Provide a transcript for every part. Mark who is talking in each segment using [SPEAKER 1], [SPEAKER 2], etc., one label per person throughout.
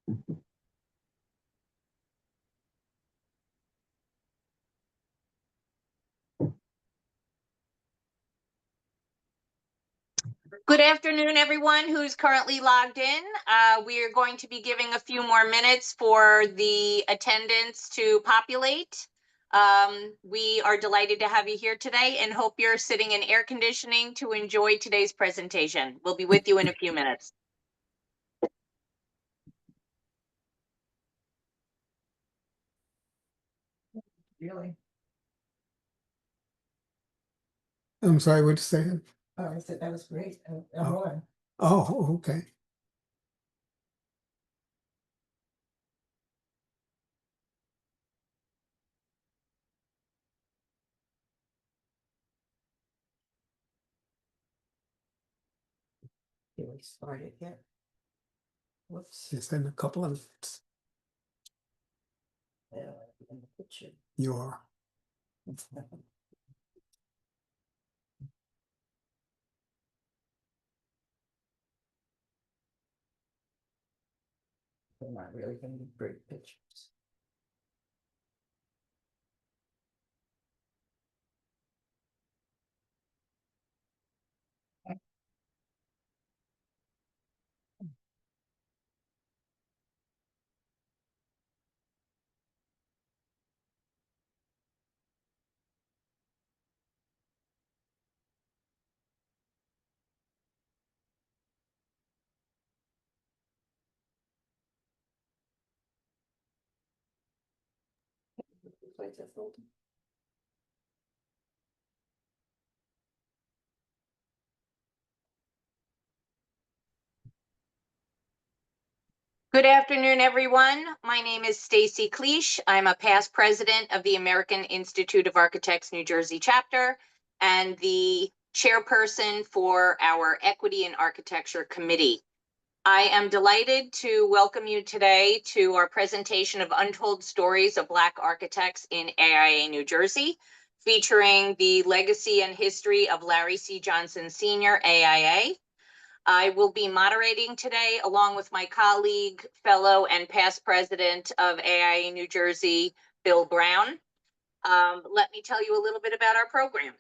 [SPEAKER 1] Good afternoon, everyone who's currently logged in. We are going to be giving a few more minutes for the attendance to populate. We are delighted to have you here today and hope you're sitting in air conditioning to enjoy today's presentation. We'll be with you in a few minutes.
[SPEAKER 2] Really?
[SPEAKER 3] I'm sorry, what you saying?
[SPEAKER 2] Oh, I said that was great.
[SPEAKER 3] Oh, okay.
[SPEAKER 2] We started yet? Whoops.
[SPEAKER 3] It's in a couple of minutes.
[SPEAKER 2] In the picture.
[SPEAKER 3] You are.
[SPEAKER 2] They're not really going to be great pictures.
[SPEAKER 1] Good afternoon, everyone. My name is Stacy Cleash. I'm a past president of the American Institute of Architects New Jersey chapter and the chairperson for our Equity and Architecture Committee. I am delighted to welcome you today to our presentation of Untold Stories of Black Architects in AIA New Jersey, featuring the legacy and history of Larry C. Johnson Sr., AIA. I will be moderating today along with my colleague, fellow and past president of AIA New Jersey, Bill Brown. Let me tell you a little bit about our program.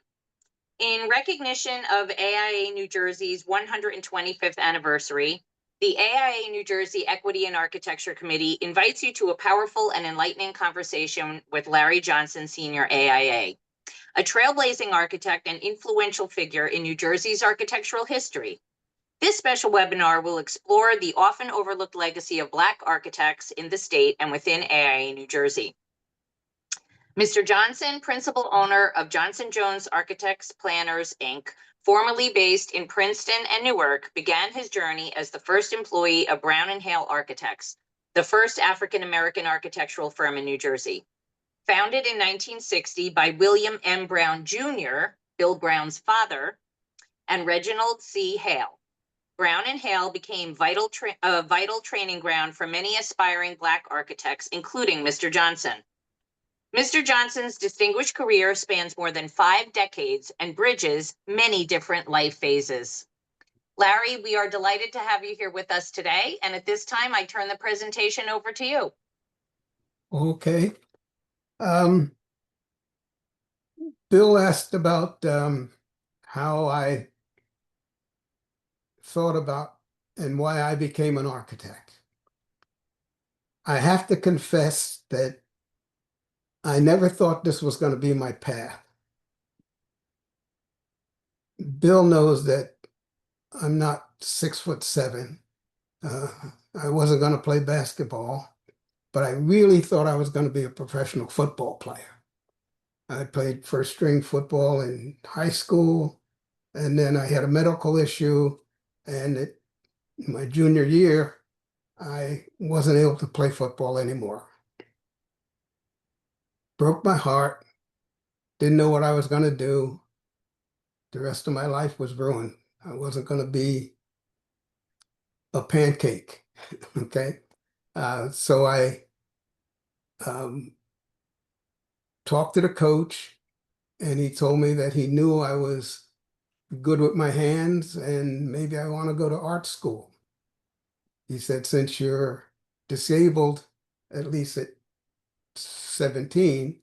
[SPEAKER 1] In recognition of AIA New Jersey's 125th anniversary, the AIA New Jersey Equity and Architecture Committee invites you to a powerful and enlightening conversation with Larry Johnson Sr., AIA, a trailblazing architect and influential figure in New Jersey's architectural history. This special webinar will explore the often overlooked legacy of Black architects in the state and within AIA New Jersey. Mr. Johnson, principal owner of Johnson Jones Architects Planners, Inc., formerly based in Princeton and Newark, began his journey as the first employee of Brown and Hale Architects, the first African-American architectural firm in New Jersey. Founded in 1960 by William M. Brown Jr., Bill Brown's father, and Reginald C. Hale. Brown and Hale became a vital training ground for many aspiring Black architects, including Mr. Johnson. Mr. Johnson's distinguished career spans more than 5 decades and bridges many different life phases. Larry, we are delighted to have you here with us today. And at this time, I turn the presentation over to you.
[SPEAKER 3] Okay. Bill asked about how I thought about and why I became an architect. I have to confess that I never thought this was going to be my path. Bill knows that I'm not 6'7". I wasn't going to play basketball, but I really thought I was going to be a professional football player. I played first string football in high school, and then I had a medical issue, and my junior year, I wasn't able to play football anymore. Broke my heart, didn't know what I was going to do. The rest of my life was ruined. I wasn't going to be a pancake, okay? So I talked to the coach, and he told me that he knew I was good with my hands and maybe I want to go to art school. He said, since you're disabled, at least at 17,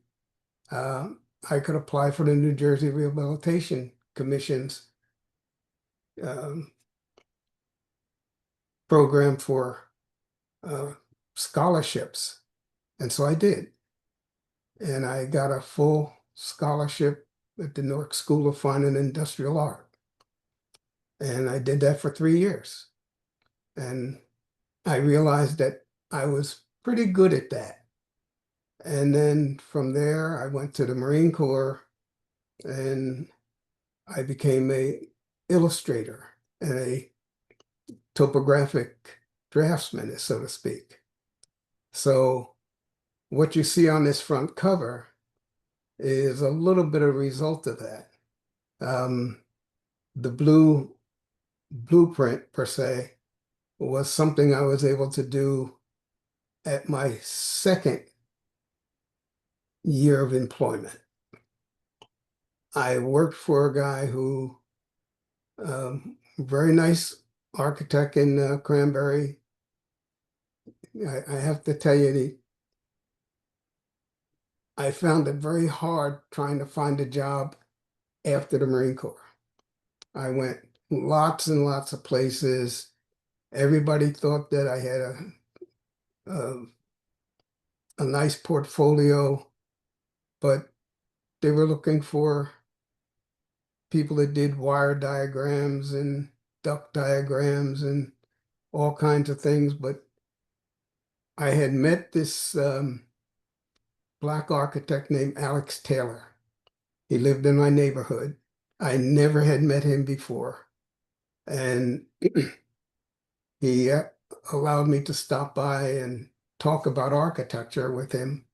[SPEAKER 3] I could apply for the New Jersey Rehabilitation Commission's program for scholarships. And so I did. And I got a full scholarship at the Newark School of Fine and Industrial Art. And I did that for 3 years. And I realized that I was pretty good at that. And then from there, I went to the Marine Corps and I became a illustrator and a topographic draftsman, so to speak. So what you see on this front cover is a little bit of a result of that. The blue blueprint, per se, was something I was able to do at my second year of employment. I worked for a guy who, very nice architect in Cranberry. I have to tell you, I found it very hard trying to find a job after the Marine Corps. I went lots and lots of places. Everybody thought that I had a nice portfolio, but they were looking for people that did wire diagrams and duct diagrams and all kinds of things. But I had met this Black architect named Alex Taylor. He lived in my neighborhood. I never had met him before. And he allowed me to stop by and talk about architecture with him.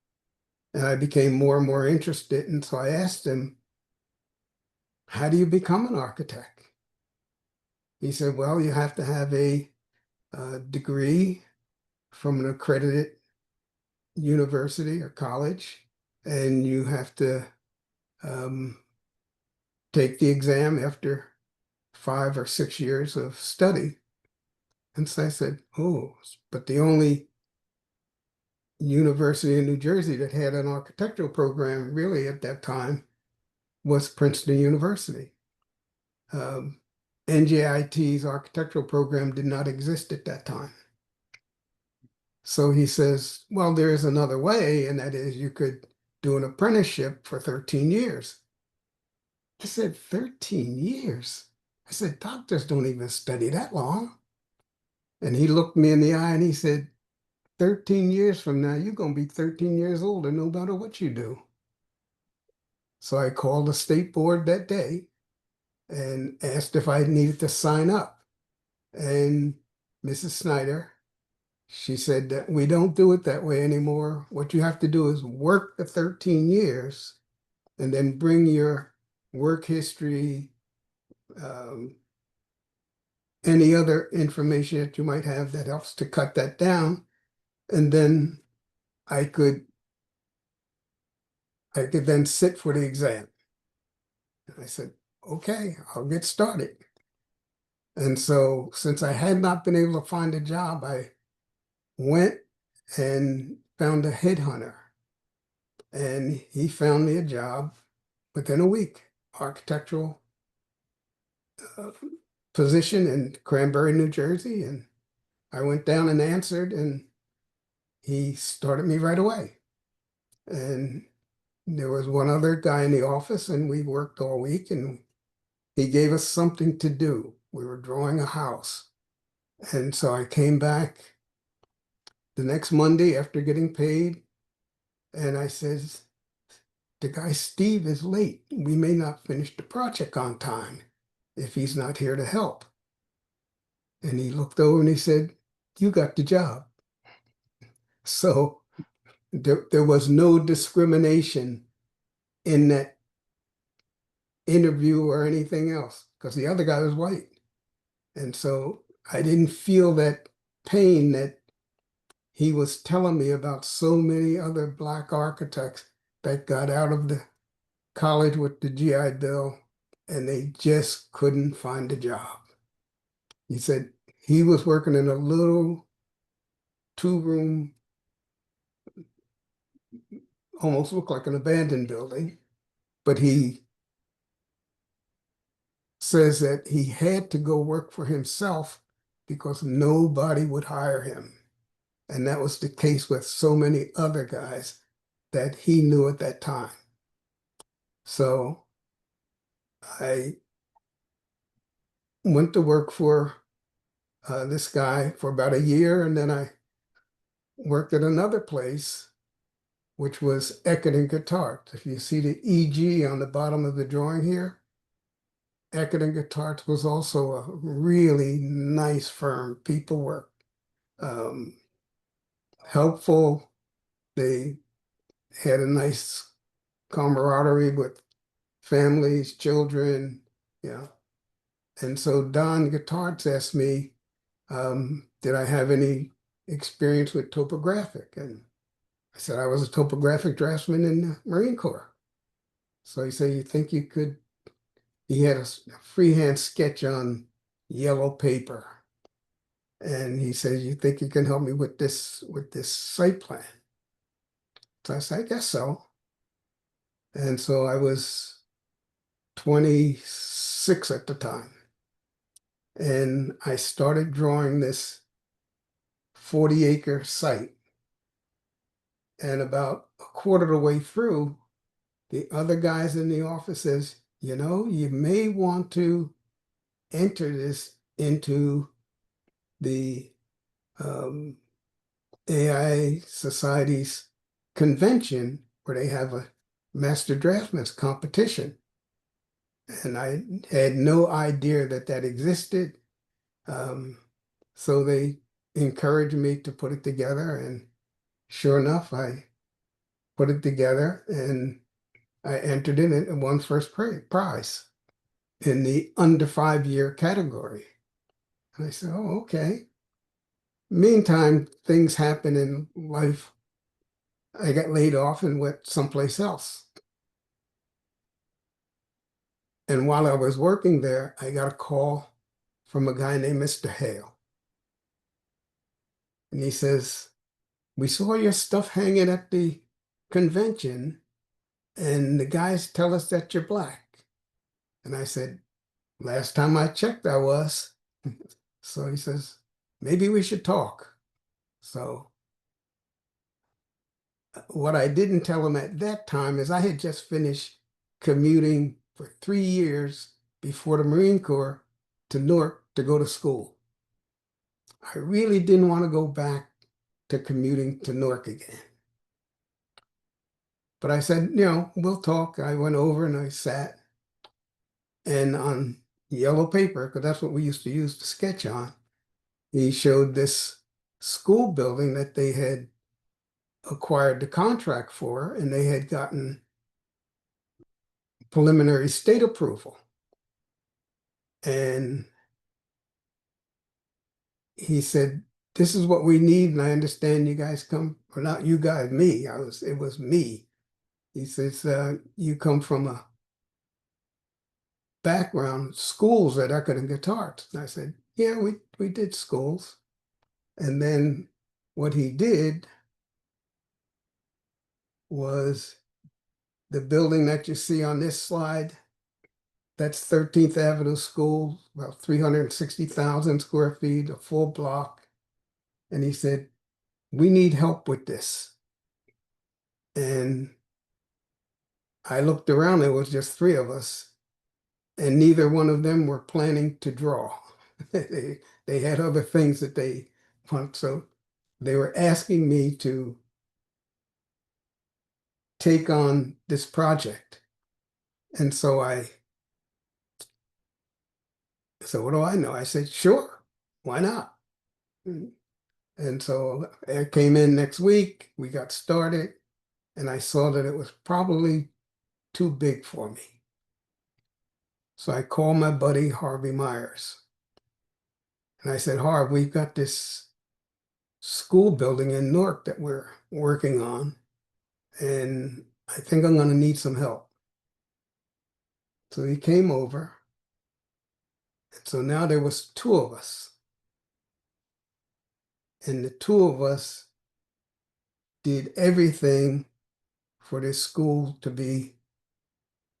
[SPEAKER 3] And I became more and more interested. And so I asked him, how do you become an architect? He said, well, you have to have a degree from an accredited university or college, and you have to take the exam after 5 or 6 years of study. And so I said, oh, but the only university in New Jersey that had an architectural program really at that time was Princeton University. NJIT's architectural program did not exist at that time. So he says, well, there is another way, and that is you could do an apprenticeship for 13 years. I said, 13 years? I said, doctors don't even study that long. And he looked me in the eye and he said, 13 years from now, you're going to be 13 years older no matter what you do. So I called the state board that day and asked if I needed to sign up. And Mrs. Snyder, she said that we don't do it that way anymore. What you have to do is work the 13 years and then bring your work history, any other information that you might have that helps to cut that down. And then I could then sit for the exam. And I said, okay, I'll get started. And so since I had not been able to find a job, I went and found a headhunter. And he found me a job within a week, architectural position in Cranberry, New Jersey. And I went down and answered, and he started me right away. And there was one other guy in the office, and we worked all week, and he gave us something to do. We were drawing a house. And so I came back the next Monday after getting paid, and I said, the guy Steve is late. We may not finish the project on time if he's not here to help. And he looked over and he said, you got the job. So there was no discrimination in that interview or anything else, because the other guy was white. And so I didn't feel that pain that he was telling me about so many other Black architects that got out of the college with the GI Bill and they just couldn't find a job. He said he was working in a little two-room, almost looked like an abandoned building, but he says that he had to go work for himself because nobody would hire him. And that was the case with so many other guys that he knew at that time. So I went to work for this guy for about a year, and then I worked at another place, which was Eckert and Guitart. If you see the EG on the bottom of the drawing here, Eckert and Guitart was also a really nice firm. People were helpful. They had a nice camaraderie with families, children, yeah. And so Don Guitart asked me, did I have any experience with topographic? And I said I was a topographic draftsman in the Marine Corps. So he said, you think you could, he had a freehand sketch on yellow paper. And he said, you think you can help me with this site plan? So I said, I guess so. And so I was 26 at the time. And I started drawing this 40-acre site. And about a quarter of the way through, the other guys in the office says, you know, you may want to enter this into the AIA Society's convention where they have a master draftsman's competition. And I had no idea that that existed. So they encouraged me to put it together, and sure enough, I put it together and I entered in it and won first prize in the under 5-year category. And I said, oh, okay. Meantime, things happen in life. I got laid off and went someplace else. And while I was working there, I got a call from a guy named Mr. Hale. And he says, we saw your stuff hanging at the convention, and the guys tell us that you're Black. And I said, last time I checked, I was. So he says, maybe we should talk. So what I didn't tell him at that time is I had just finished commuting for 3 years before the Marine Corps to Newark to go to school. I really didn't want to go back to commuting to Newark again. But I said, you know, we'll talk. I went over and I sat, and on yellow paper, because that's what we used to use to sketch on, he showed this school building that they had acquired the contract for, and they had gotten preliminary state approval. And he said, this is what we need, and I understand you guys come, or not you guys, me, it was me. He says, you come from a background, schools at Eckert and Guitart. And I said, yeah, we did schools. And then what he did was the building that you see on this slide, that's 13th Avenue School, about 360,000 square feet, a full block. And he said, we need help with this. And I looked around, there was just 3 of us, and neither one of them were planning to draw. They had other things that they want. So they were asking me to take on this project. And so what do I know? I said, sure, why not? And so I came in next week, we got started, and I saw that it was probably too big for me. So I called my buddy, Harvey Myers. And I said, Harv, we've got this school building in Newark that we're working on, and I think I'm going to need some help. So he came over. And so now there was 2 of us. And the two of us did everything for this school to be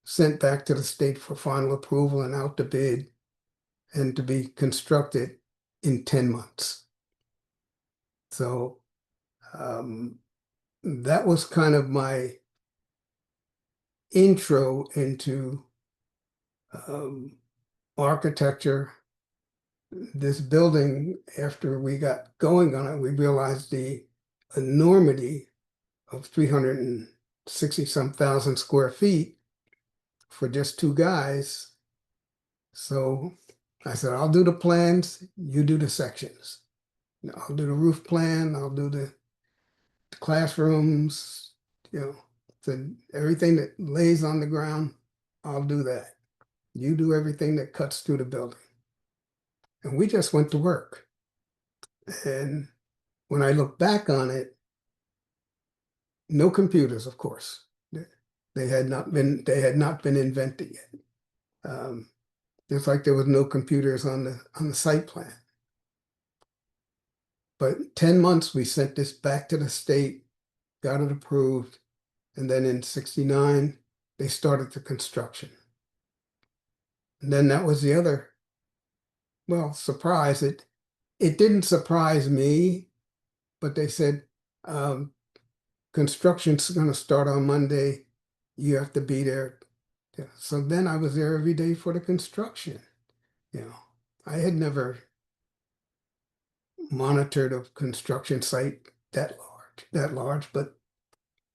[SPEAKER 3] sent back to the state for final approval and out to bid and to be constructed in 10 months. So that was kind of my intro into architecture. This building, after we got going on it, we realized the enormity of 360 some thousand square feet for just two guys. So I said, I'll do the plans, you do the sections. I'll do the roof plan, I'll do the classrooms, everything that lays on the ground, I'll do that. You do everything that cuts through the building. And we just went to work. And when I look back on it, no computers, of course. They had not been invented yet. Just like there was no computers on the site plan. But 10 months, we sent this back to the state, got it approved, and then in '69, they started the construction. And then that was the other, well, surprise. It didn't surprise me, but they said, construction's going to start on Monday. You have to be there. Yeah. So then I was there every day for the construction. I had never monitored a construction site that large, but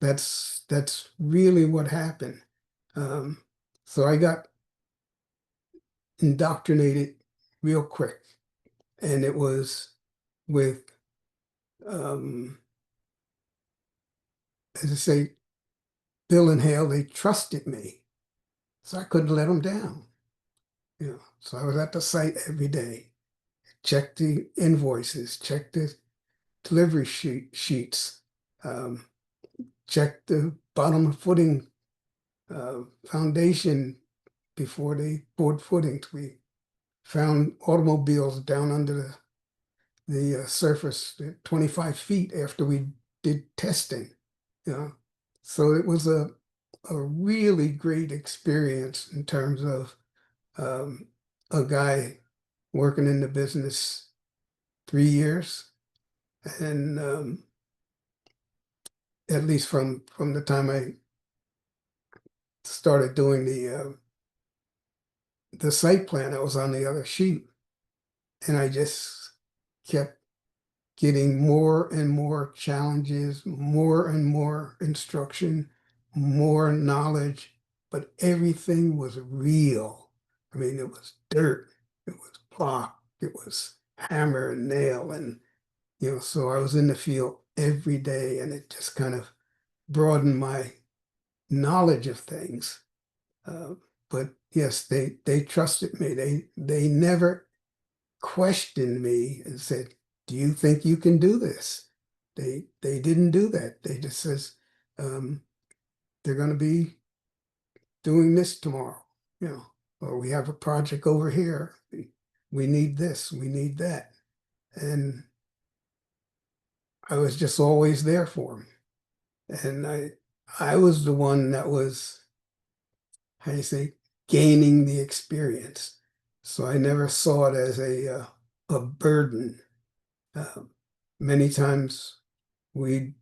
[SPEAKER 3] that's really what happened. So I got indoctrinated real quick, and it was with, as I say, Bill and Hale. They trusted me, so I couldn't let them down. So I was at the site every day, check the invoices, check the delivery sheets, check the bottom footing, foundation before they poured footings. We found automobiles down under the surface 25 feet after we did testing. So it was a really great experience in terms of a guy working in the business 3 years, and at least from the time I started doing the site plan, I was on the other sheet, and I just kept getting more and more challenges, more and more instruction, more knowledge, but everything was real. I mean, it was dirt, it was block, it was hammer and nail, and so I was in the field every day, and it just kind of broadened my knowledge of things. But yes, they trusted me. They never questioned me and said, "Do you think you can do this?" They didn't do that. They just says, they're going to be doing this tomorrow, or we have a project over here. We need this, we need that. And I was just always there for them. And I was the one that was, how do you say, gaining the experience. So I never saw it as a burden. Many times we'd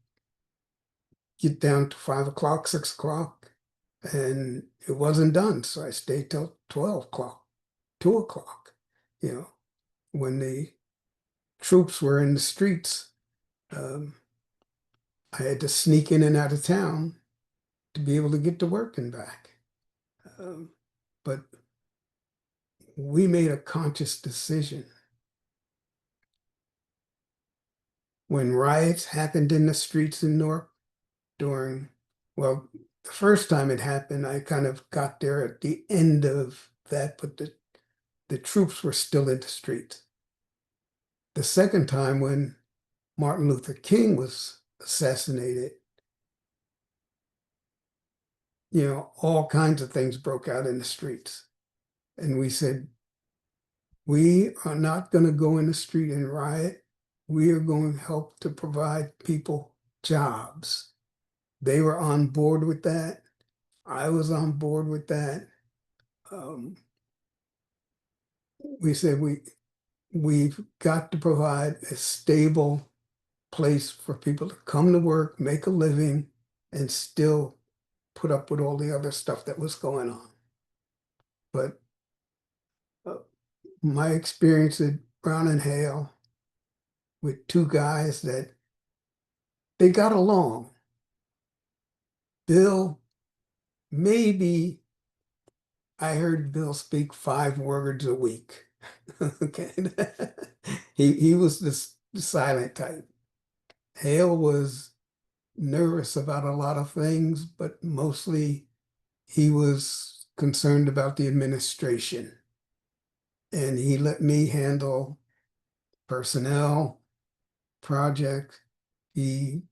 [SPEAKER 3] get down to 5 o'clock, 6 o'clock, and it wasn't done. So I stayed till 12 o'clock, 2 o'clock, when the troops were in the streets. I had to sneak in and out of town to be able to get to work and back. But we made a conscious decision. When riots happened in the streets in Newark the first time it happened, I kind of got there at the end of that, but the troops were still in the streets. The second time, when Martin Luther King was assassinated, all kinds of things broke out in the streets. And we said, we are not going to go in the street and riot. we are going to help to provide people jobs. They were on board with that. I was on board with that. We said we've got to provide a stable place for people to come to work, make a living, and still put up with all the other stuff that was going on. But my experience at Brown and Hale with two guys that they got along. Bill, maybe I heard Bill speak 5 words a week. Okay. He was the silent type. Hale was nervous about a lot of things, but mostly he was concerned about the administration. And he let me handle personnel, project. He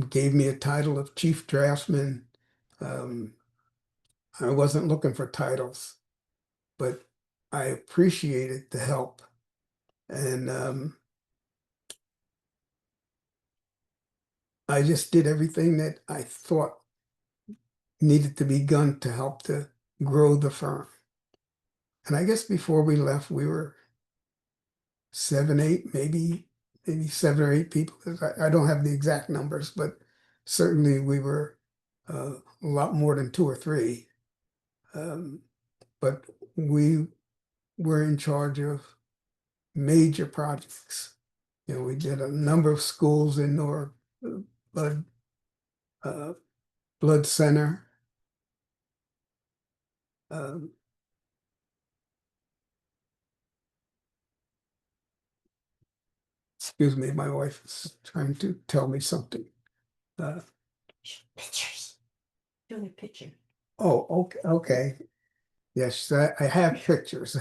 [SPEAKER 3] gave me a title of chief draftsman. I wasn't looking for titles, but I appreciated the help. And I just did everything that I thought needed to be done to help to grow the firm. And I guess before we left, we were 7, 8, maybe 7 or 8 people. I don't have the exact numbers, but certainly we were a lot more than 2 or 3. But we were in charge of major projects. You know, we did a number of schools in Newark, blood center. Excuse me, my wife is trying to tell me something.
[SPEAKER 2] Pictures. Doing a picture.
[SPEAKER 3] Oh, okay, okay. Yes, I have pictures.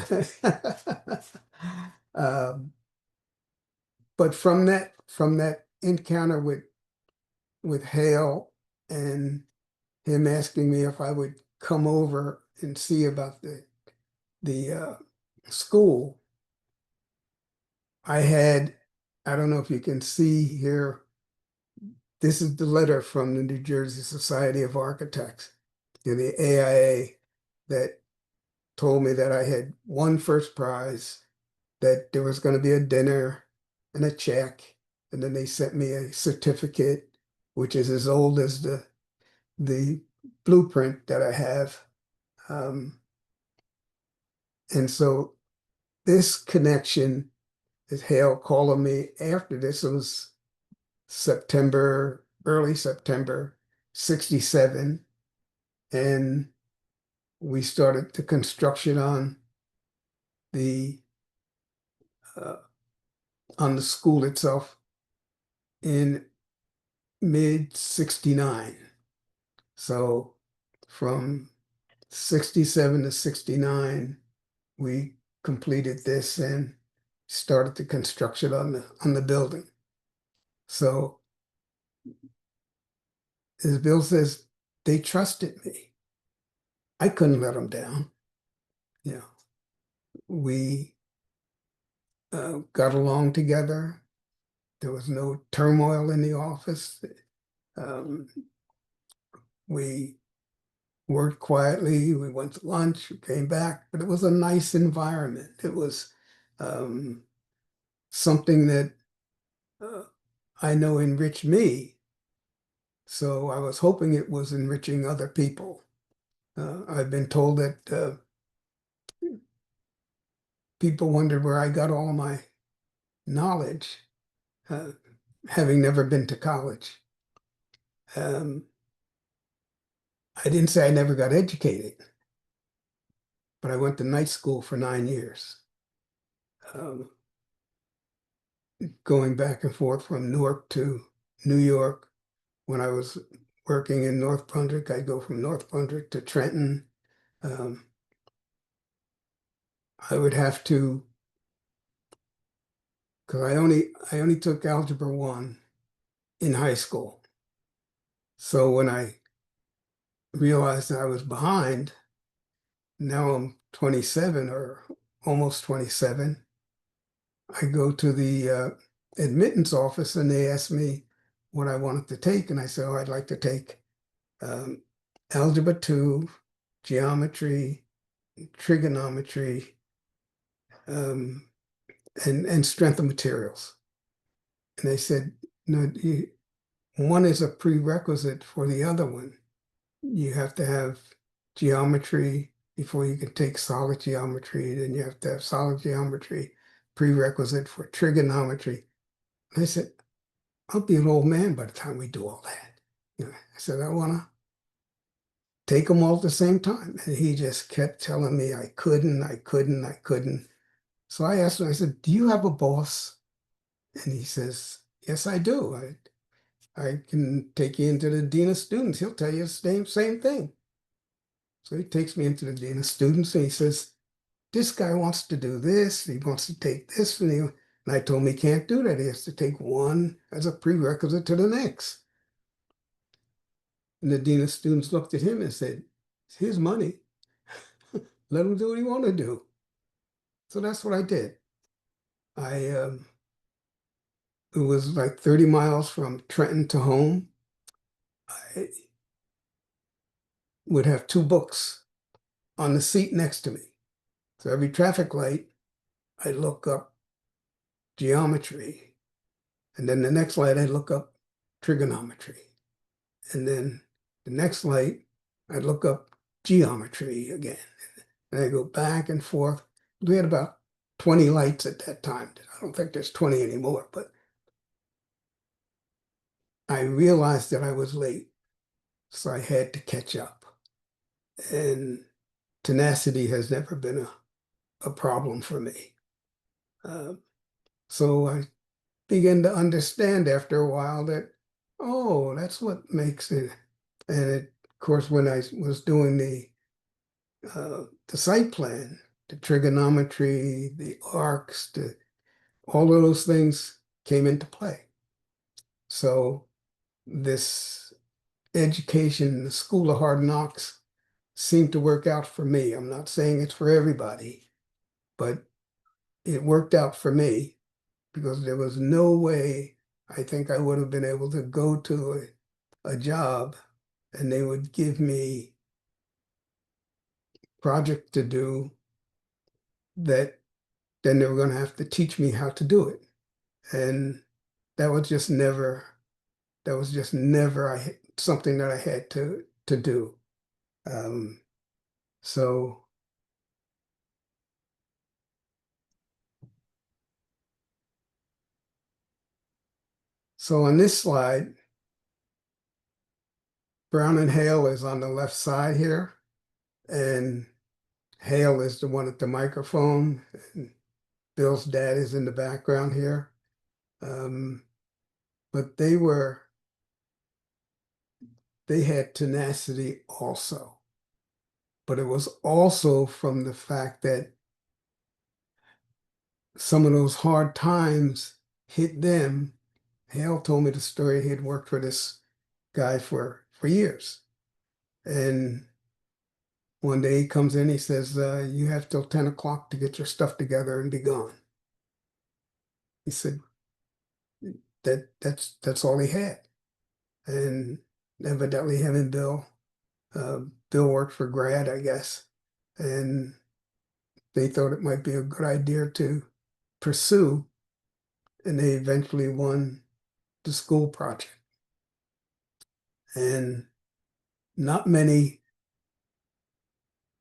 [SPEAKER 3] But from that encounter with Hale and him asking me if I would come over and see about the school, I don't know if you can see here, this is the letter from the New Jersey Society of Architects, the AIA, that told me that I had won first prize, that there was going to be a dinner and a check, and then they sent me a certificate, which is as old as the blueprint that I have. And so this connection is Hale calling me after this. It was September, early September 67, and we started the construction on the school itself in mid 69. So from 67 to 69, we completed this and started the construction on the building. So as Bill says, they trusted me. I couldn't let them down. You know, we got along together. There was no turmoil in the office. We worked quietly. We went to lunch, we came back, but it was a nice environment. It was something that I know enriched me. So I was hoping it was enriching other people. I've been told that people wondered where I got all my knowledge, having never been to college. I didn't say I never got educated, but I went to night school for 9 years. Going back and forth from Newark to New York. When I was working in North Brunswick, I'd go from North Brunswick to Trenton. I would have to, because I only took Algebra 1 in high school. So when I realized that I was behind, now I'm 27 or almost 27, I go to the admittance office and they asked me what I wanted to take. And I said, oh, I'd like to take Algebra 2, geometry, trigonometry, and strength of materials. And they said, no, one is a prerequisite for the other one. You have to have geometry before you can take solid geometry. Then you have to have solid geometry prerequisite for trigonometry. And I said, I'll be an old man by the time we do all that. You know, I said, I want to take them all at the same time. And he just kept telling me I couldn't. So I asked him, I said, do you have a boss? And he says, yes, I do. I can take you into the dean of students. He'll tell you the same thing. So he takes me into the dean of students and he says, this guy wants to do this. He wants to take this from you. And I told him he can't do that. He has to take one as a prerequisite to the next. And the dean of students looked at him and said, it's his money. Let him do what he wants to do. So that's what I did. It was like 30 miles from Trenton to home. I would have 2 books on the seat next to me. So every traffic light, I'd look up geometry. And then the next light, I'd look up trigonometry. And then the next light, I'd look up geometry again. And I'd go back and forth. We had about 20 lights at that time. I don't think there's 20 anymore, but I realized that I was late. So I had to catch up. And tenacity has never been a problem for me. So I began to understand after a while that, oh, that's what makes it. And of course, when I was doing the site plan, the trigonometry, the arcs, all of those things came into play. So this education, the School of Hard Knocks, seemed to work out for me. I'm not saying it's for everybody, but it worked out for me because there was no way I think I would have been able to go to a job and they would give me project to do that then they were going to have to teach me how to do it. And that was just never something that I had to do. So on this slide, Brown and Hale is on the left side here, and Hale is the one at the microphone, and Bill's dad is in the background here. But they had tenacity also. But it was also from the fact that some of those hard times hit them. Hale told me the story. He had worked for this guy for years. And one day he comes in, he says, you have till 10 o'clock to get your stuff together and be gone. He said that's all he had. And evidently him and Bill worked for Grad, I guess. And they thought it might be a good idea to pursue. And they eventually won the school project. And not many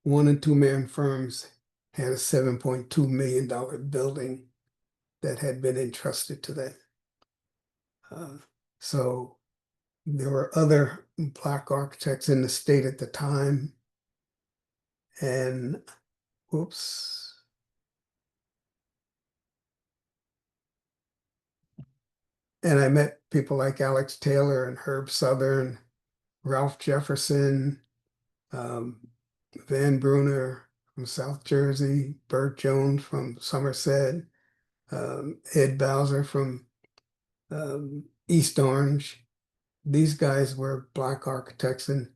[SPEAKER 3] 1- and 2-man firms had a $7.2 million building that had been entrusted to them. So there were other Black architects in the state at the time. And whoops. And I met people like Alex Taylor and Herb Southern, Ralph Jefferson, Van Bruner from South Jersey, Bert Jones from Somerset, Ed Bowser from East Orange. These guys were Black architects, and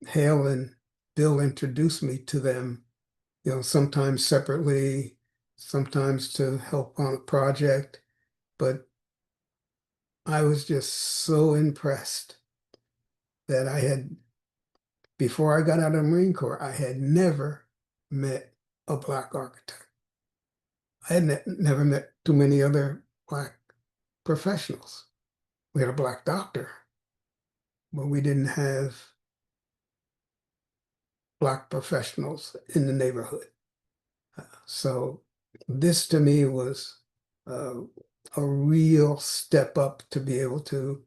[SPEAKER 3] Hale and Bill introduced me to them, you know, sometimes separately, sometimes to help on a project. But I was just so impressed that before I got out of the Marine Corps, I had never met a Black architect. I had never met too many other Black professionals. We had a Black doctor, but we didn't have Black professionals in the neighborhood. So this to me was uh, a real step up to be able to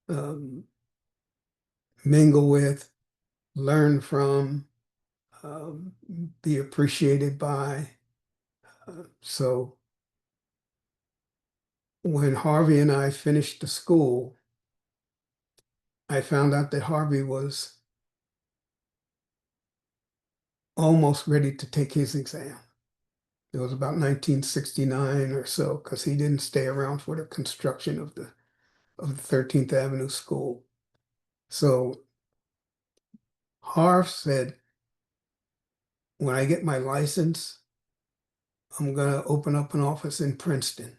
[SPEAKER 3] um, mingle with, learn from, um, be appreciated by. So when Harvey and I finished the school, I found out that Harvey was almost ready to take his exam. It was about 1969 or so, because he didn't stay around for the construction of the 13th Avenue School. So Harv said, when I get my license, I'm going to open up an office in Princeton.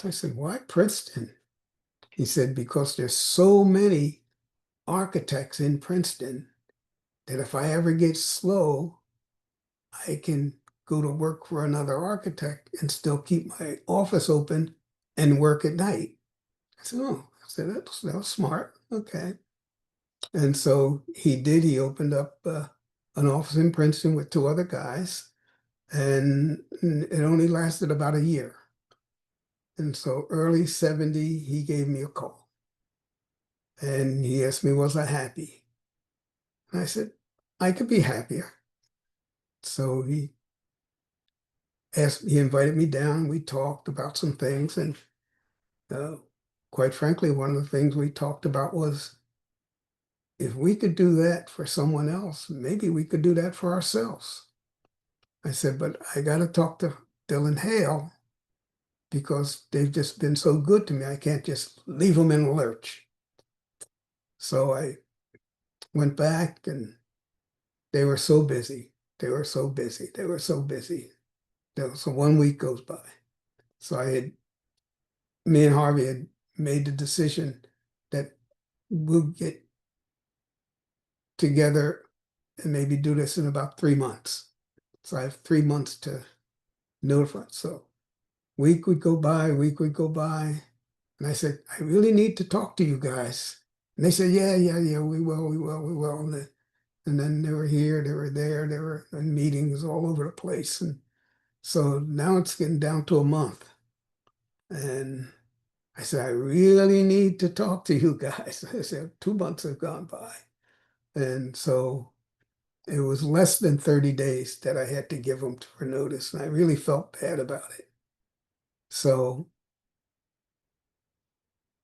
[SPEAKER 3] I said, why Princeton? He said, because there's so many architects in Princeton that if I ever get slow, I can go to work for another architect and still keep my office open and work at night. I said, oh, that was smart. Okay. And so he did. He opened up an office in Princeton with two other guys, and it only lasted about a year. And so early 70, he gave me a call. And he asked me, was I happy? And I said, I could be happier. So he invited me down. We talked about some things. And quite frankly, one of the things we talked about was, if we could do that for someone else, maybe we could do that for ourselves. I said, but I got to talk to Dylan Hale, because they've just been so good to me. I can't just leave them in a lurch. So I went back, and they were so busy. They were so busy. They were so busy. So 1 week goes by. So me and Harvey had made the decision that we'll get together and maybe do this in about 3 months. So I have 3 months to notify. So week would go by, week would go by. And I said, I really need to talk to you guys. And they said, yeah, we will. And then they were here, they were there, they were in meetings all over the place. And so now it's getting down to a month. And I said, I really need to talk to you guys. I said, 2 months have gone by. And so it was less than 30 days that I had to give them for notice. And I really felt bad about it. So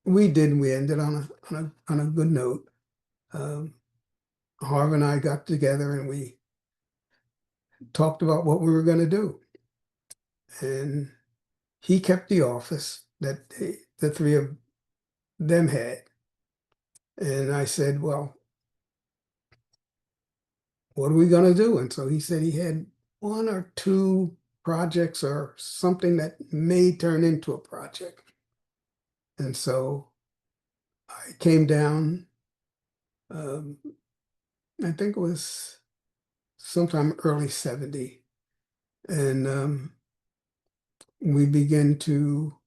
[SPEAKER 3] we ended on a good note. Harv and I got together and we talked about what we were going to do. And he kept the office that the three of them had. And I said, well, what are we going to do? And so he said he had 1 or 2 projects or something that may turn into a project. And so I came down, I think it was sometime early 70. And we began to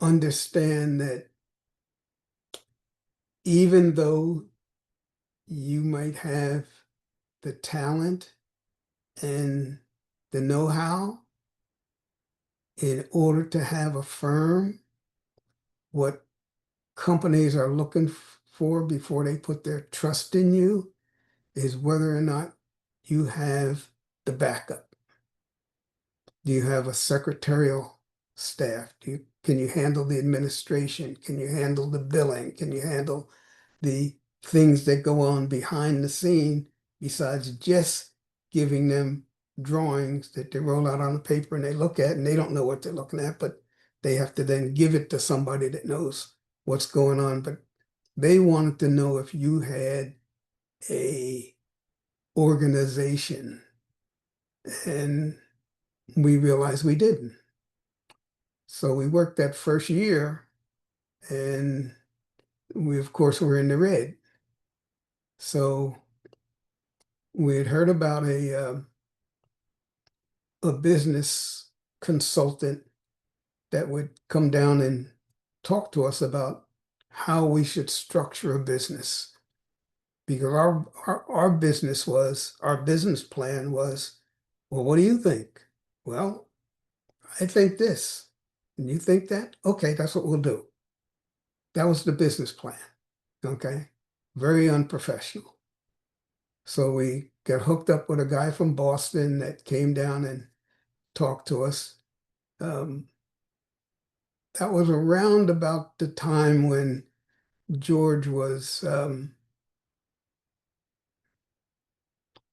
[SPEAKER 3] understand that even though you might have the talent and the know-how, in order to have a firm, what companies are looking for before they put their trust in you is whether or not you have the backup. Do you have a secretarial staff? Can you handle the administration? Can you handle the billing? Can you handle the things that go on behind the scene besides just giving them drawings that they roll out on the paper and they look at and they don't know what they're looking at, but they have to then give it to somebody that knows what's going on. But they wanted to know if you had a organization, and we realized we didn't. So we worked that first year and we, of course, were in the red. So we had heard about a business consultant that would come down and talk to us about how we should structure a business. Because our business was, our business plan was, well, what do you think? Well, I think this. And you think that? Okay, that's what we'll do. That was the business plan. Okay. Very unprofessional. So we got hooked up with a guy from Boston that came down and talked to us. That was around about the time when George was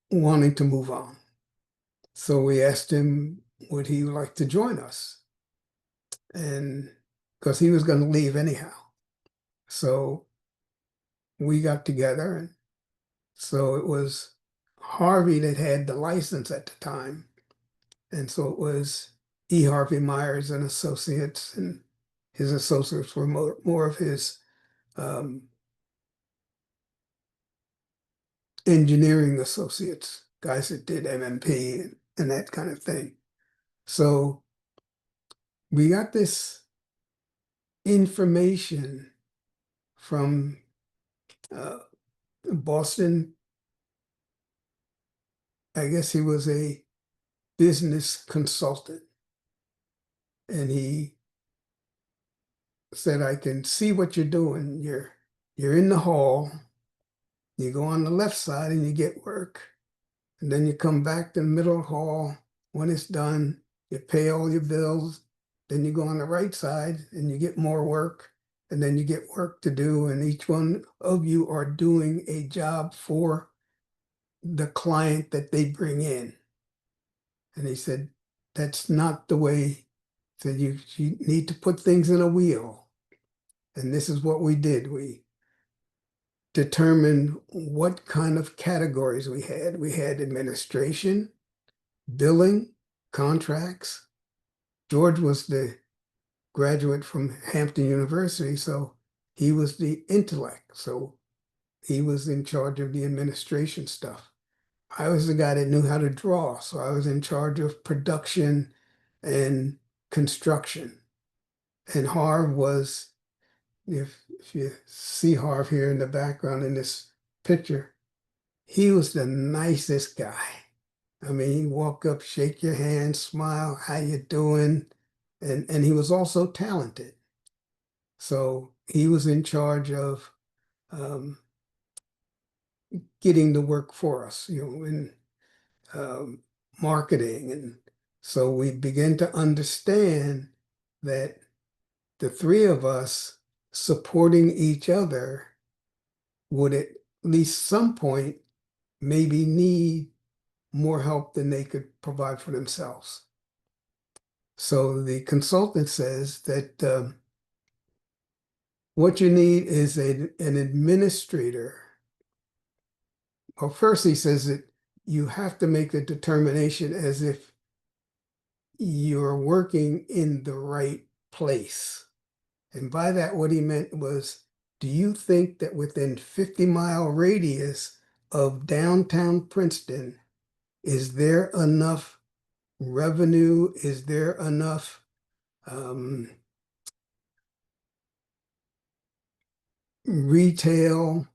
[SPEAKER 3] wanting to move on. So we asked him, would he like to join us? And because he was going to leave anyhow. So we got together, and so it was Harvey that had the license at the time. And so it was E. Harvey Myers and Associates, and his associates were more of his engineering associates, guys that did MMP and that kind of thing. So we got this information from Boston. I guess he was a business consultant, and he said, I can see what you're doing. You're in the hall, you go on the left side and you get work, and then you come back to the middle hall. When it's done, you pay all your bills, then you go on the right side and you get more work, and then you get work to do, and each one of you are doing a job for the client that they bring in. And he said, that's not the way. He said, you need to put things in a wheel. And this is what we did. We determined what kind of categories we had. We had administration, billing, contracts. George was the graduate from Hampton University, so he was the intellect. So he was in charge of the administration stuff. I was the guy that knew how to draw, so I was in charge of production and construction. And Harv was, if you see Harv here in the background in this picture, he was the nicest guy. I mean, he'd walk up, shake your hand, smile, how you doing? And he was also talented. So he was in charge of getting the work for us, in marketing. And so we began to understand that the three of us supporting each other would at least some point maybe need more help than they could provide for themselves. So the consultant says that what you need is an administrator. Well, first he says that you have to make the determination as if you're working in the right place. And by that, what he meant was, do you think that within 50-mile radius of downtown Princeton, is there enough revenue? Is there enough retail,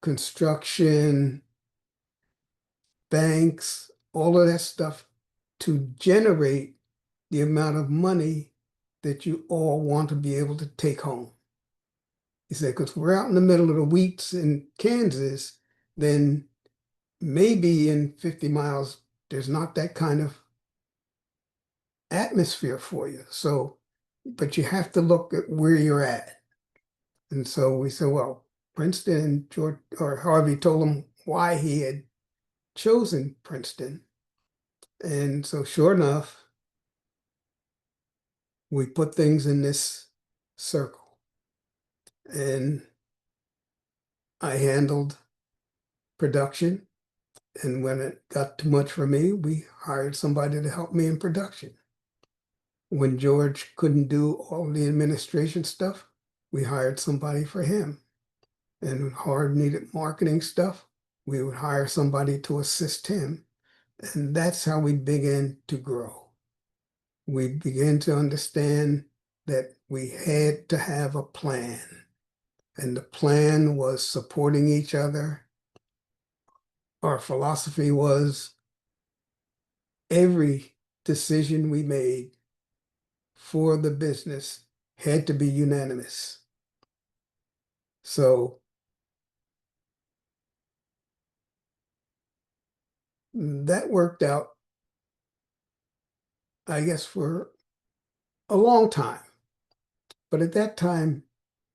[SPEAKER 3] construction, banks, all of that stuff to generate the amount of money that you all want to be able to take home? He said, because we're out in the middle of the wheats in Kansas, then maybe in 50 miles, there's not that kind of atmosphere for you. So, but you have to look at where you're at. And so we said, well, Princeton, and George or Harvey told him why he had chosen Princeton. And so sure enough, we put things in this circle. And I handled production. And when it got too much for me, we hired somebody to help me in production. when George couldn't do all the administration stuff, we hired somebody for him. And hard needed marketing stuff, we would hire somebody to assist him. And that's how we began to grow. We began to understand that we had to have a plan. And the plan was supporting each other. Our philosophy was every decision we made for the business had to be unanimous. So that worked out, I guess, for a long time. But at that time,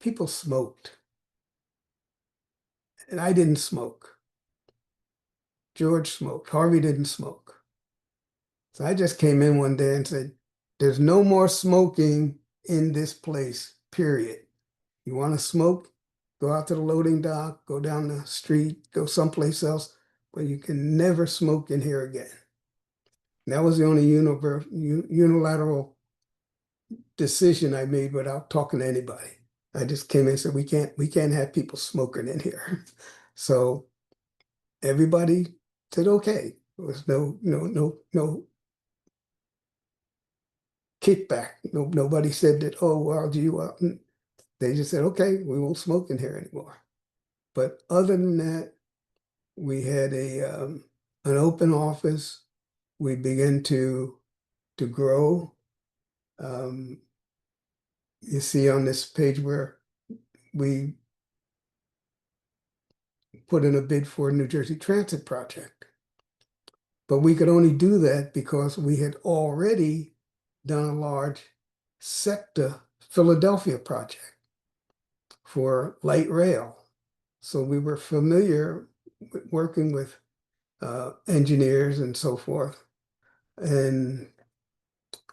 [SPEAKER 3] people smoked. And I didn't smoke. George smoked. Harvey didn't smoke. So I just came in one day and said, there's no more smoking in this place, period. You want to smoke? Go out to the loading dock, go down the street, go someplace else, but you can never smoke in here again. And that was the only unilateral decision I made without talking to anybody. I just came in and said, we can't have people smoking in here. So everybody said, okay. There was no kickback. Nobody said that, oh, well, do you, they just said, okay, we won't smoke in here anymore. But other than that, we had an open office. We began to grow. You see on this page where we put in a bid for a New Jersey Transit project. But we could only do that because we had already done a large sector Philadelphia project for light rail. So we were familiar with working with engineers and so forth. And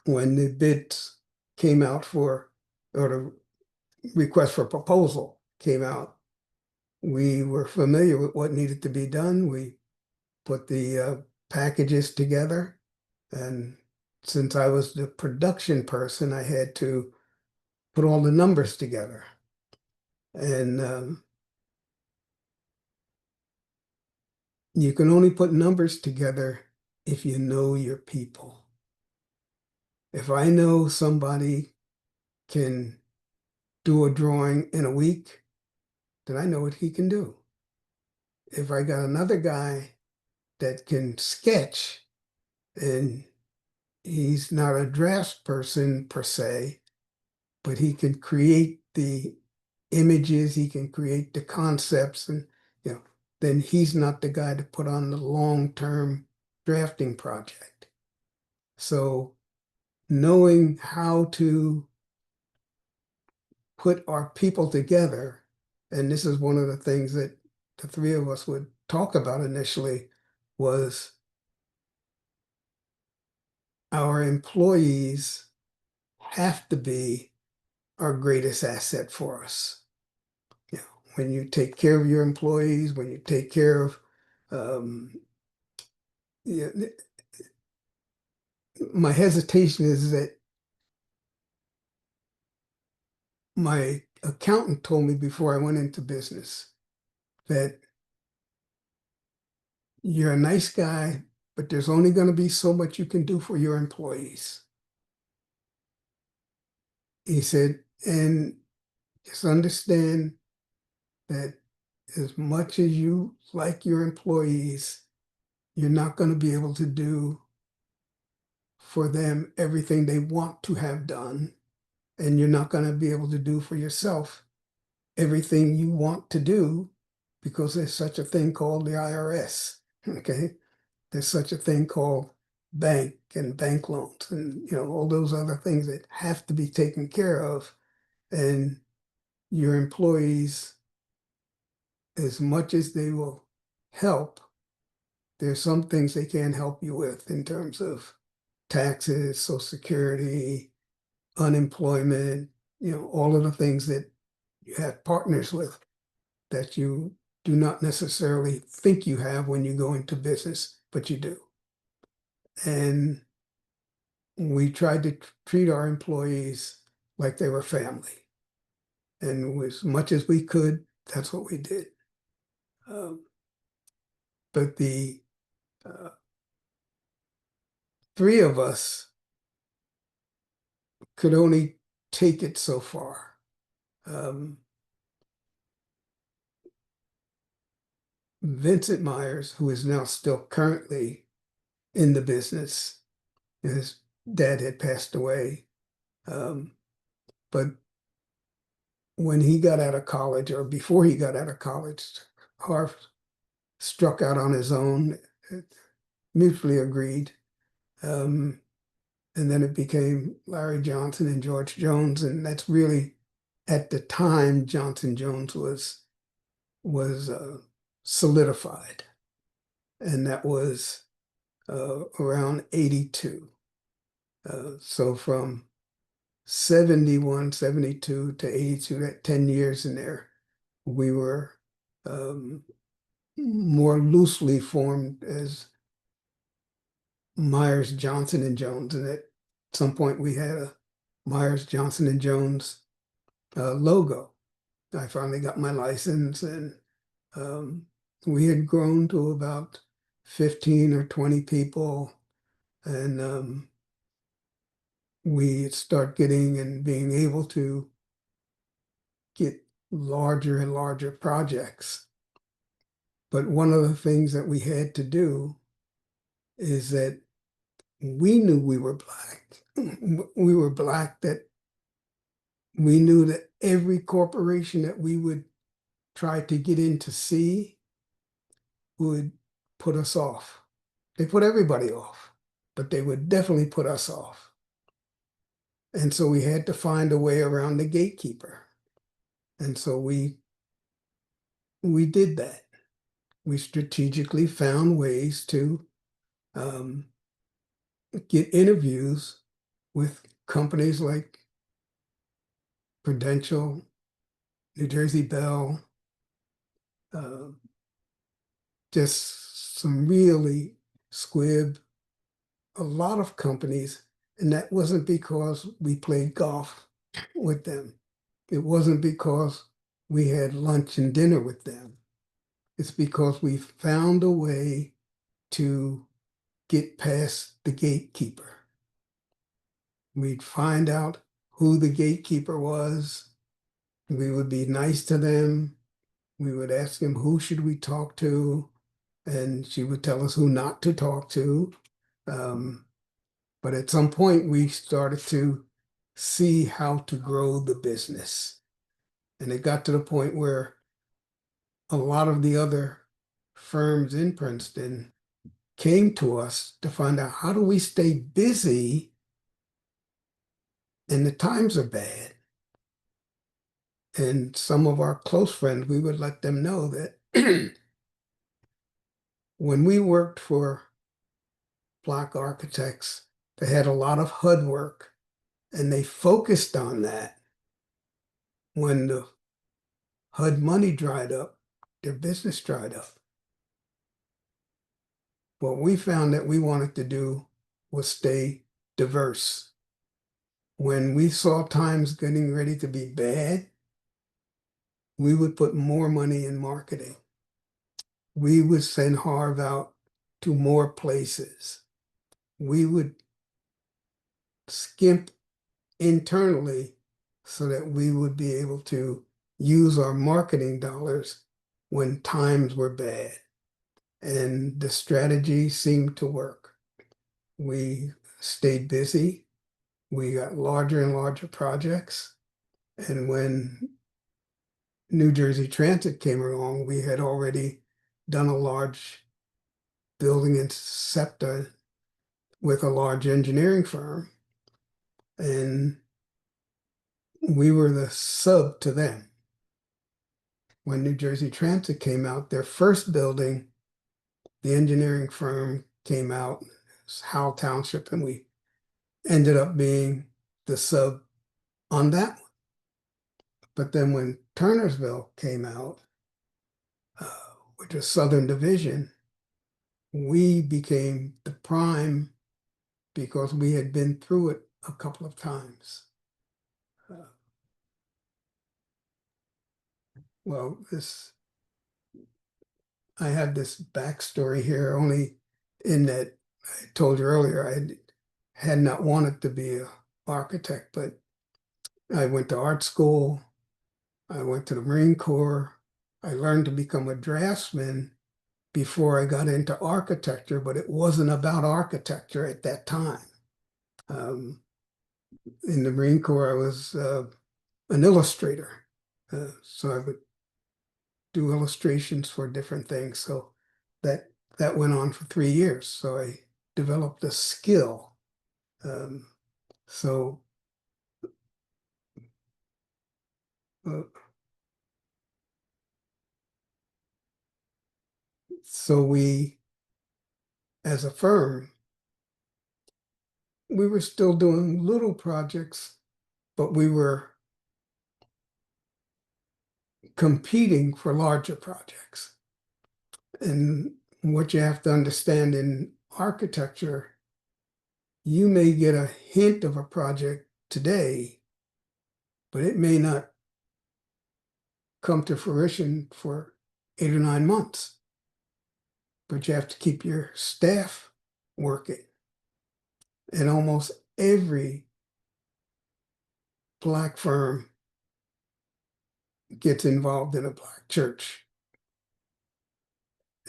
[SPEAKER 3] when the bids came out or the request for proposal came out, we were familiar with what needed to be done. We put the packages together. And since I was the production person, I had to put all the numbers together. And you can only put numbers together if you know your people. If I know somebody can do a drawing in a week, then I know what he can do. If I got another guy that can sketch, and he's not a draft person per se, but he can create the images, he can create the concepts, and then he's not the guy to put on the long-term drafting project. So knowing how to put our people together, and this is one of the things that the three of us would talk about initially, was our employees have to be our greatest asset for us. When you take care of your employees, when you take care of my hesitation is that my accountant told me before I went into business that you're a nice guy, but there's only going to be so much you can do for your employees. He said, and just understand that as much as you like your employees, you're not going to be able to do for them everything they want to have done. And you're not going to be able to do for yourself everything you want to do, because there's such a thing called the IRS. Okay. There's such a thing called bank and bank loans and all those other things that have to be taken care of. And your employees, as much as they will help, there's some things they can't help you with in terms of taxes, Social Security, unemployment, all of the things that you have partners with that you do not necessarily think you have when you go into business, but you do. And we tried to treat our employees like they were family. And as much as we could, that's what we did. But the three of us could only take it so far. Vincent Myers, who is now still currently in the business, his dad had passed away. But when he got out of college, or before he got out of college, Harv struck out on his own, mutually agreed. And then it became Larry Johnson and George Jones. And that's really, at the time, Johnson Jones was solidified. And that was around 82. So from 71, 72 to 82, that 10 years in there, we were more loosely formed as Myers, Johnson, and Jones. And at some point we had a Myers, Johnson, and Jones logo. I finally got my license, and we had grown to about 15 or 20 people. And we start getting and being able to get larger and larger projects. But one of the things that we had to do is that we knew we were Black. We were Black, that we knew that every corporation that we would try to get in to see would put us off. They put everybody off, but they would definitely put us off. And so we had to find a way around the gatekeeper. And so we did that. We strategically found ways to get interviews with companies like Prudential, New Jersey Bell, just some really squib, a lot of companies. And that wasn't because we played golf with them. It wasn't because we had lunch and dinner with them. It's because we found a way to get past the gatekeeper. We'd find out who the gatekeeper was. We would be nice to them. We would ask them, who should we talk to? And she would tell us who not to talk to. But at some point, we started to see how to grow the business. And it got to the point where a lot of the other firms in Princeton came to us to find out, how do we stay busy and the times are bad? And some of our close friends, we would let them know that when we worked for Black architects, they had a lot of HUD work, and they focused on that. When the HUD money dried up, their business dried up. What we found that we wanted to do was stay diverse. When we saw times getting ready to be bad, we would put more money in marketing. We would send Harv out to more places. We would skimp internally so that we would be able to use our marketing dollars when times were bad. And the strategy seemed to work. We stayed busy. We got larger and larger projects. And when New Jersey Transit came along, we had already done a large building in SEPTA with a large engineering firm. And we were the sub to them. When New Jersey Transit came out, their first building, the engineering firm came out, it was Howell Township, and we ended up being the sub on that one. But then when Turnersville came out, which was Southern Division, we became the prime because we had been through it a couple of times. Well, I have this backstory here, only in that I told you earlier I had not wanted to be an architect, but I went to art school, I went to the Marine Corps, I learned to become a draftsman before I got into architecture, but it wasn't about architecture at that time. In the Marine Corps, I was an illustrator, so I would do illustrations for different things. So that went on for 3 years. So I developed a skill. So uh, so we, as a firm, we were still doing little projects, but we were competing for larger projects. And what you have to understand in architecture, you may get a hint of a project today, but it may not come to fruition for 8 or 9 months. But you have to keep your staff working. And almost every Black firm gets involved in a Black church.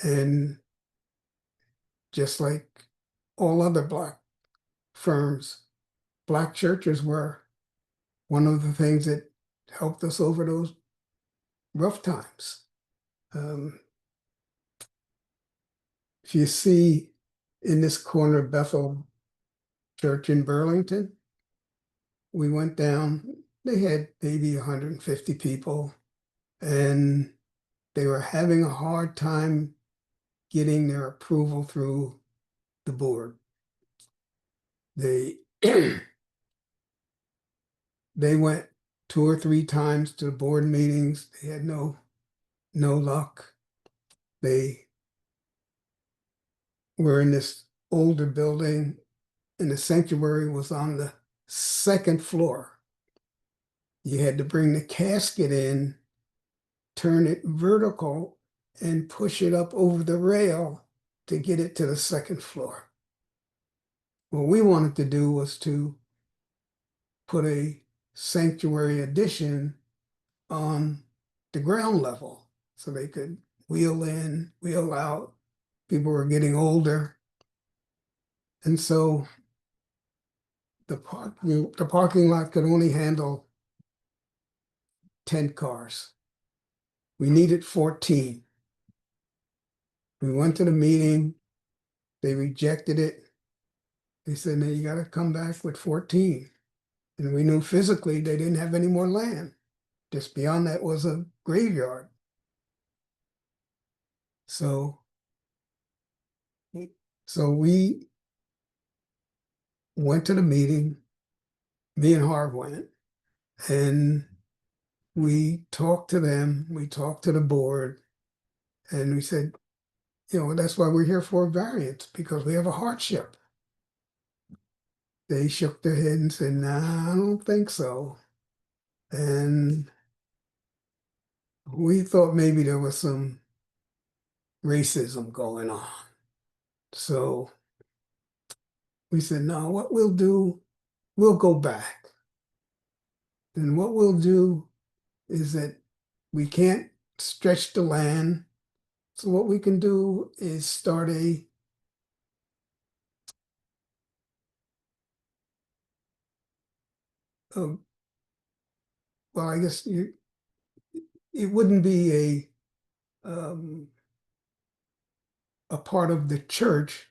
[SPEAKER 3] And just like all other Black firms, Black churches were one of the things that helped us over those rough times. If you see in this corner Bethel Church in Burlington, we went down, they had maybe 150 people, and they were having a hard time getting their approval through the board. They they went 2 or 3 times to the board meetings. They had no luck. They were in this older building, and the sanctuary was on the 2nd floor. You had to bring the casket in, turn it vertical, and push it up over the rail to get it to the 2nd floor. What we wanted to do was to put a sanctuary addition on the ground level so they could wheel in, wheel out. People were getting older. And so the parking lot could only handle 10 cars. We needed 14. We went to the meeting. They rejected it. They said, "No, you got to come back with 14." And we knew physically they didn't have any more land. Just beyond that was a graveyard. So we went to the meeting, me and Harv went, and we talked to them, we talked to the board, and we said, that's why we're here for a variance, because we have a hardship. They shook their head and said, "Nah, I don't think so." And we thought maybe there was some racism going on. So we said, "No, what we'll do, we'll go back. And what we'll do is that we can't stretch the land. So what we can do is start well, I guess it wouldn't be a part of the church,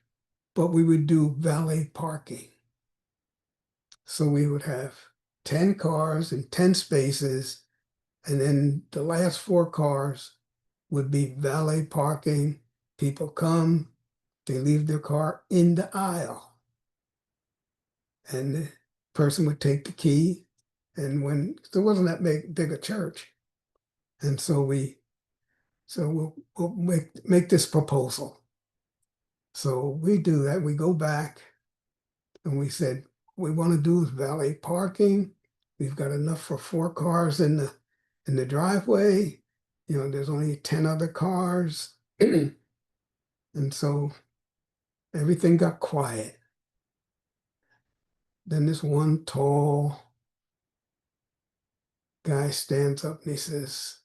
[SPEAKER 3] but we would do valet parking. So we would have 10 cars and 10 spaces, and then the last 4 cars would be valet parking. People come, they leave their car in the aisle, and the person would take the key. And when there wasn't that big a church, and so we'll make this proposal. So we do that. We go back. And we said, we want to do is valet parking. We've got enough for 4 cars in the driveway. You know, there's only 10 other cars. And so everything got quiet. Then this one tall guy stands up and he says,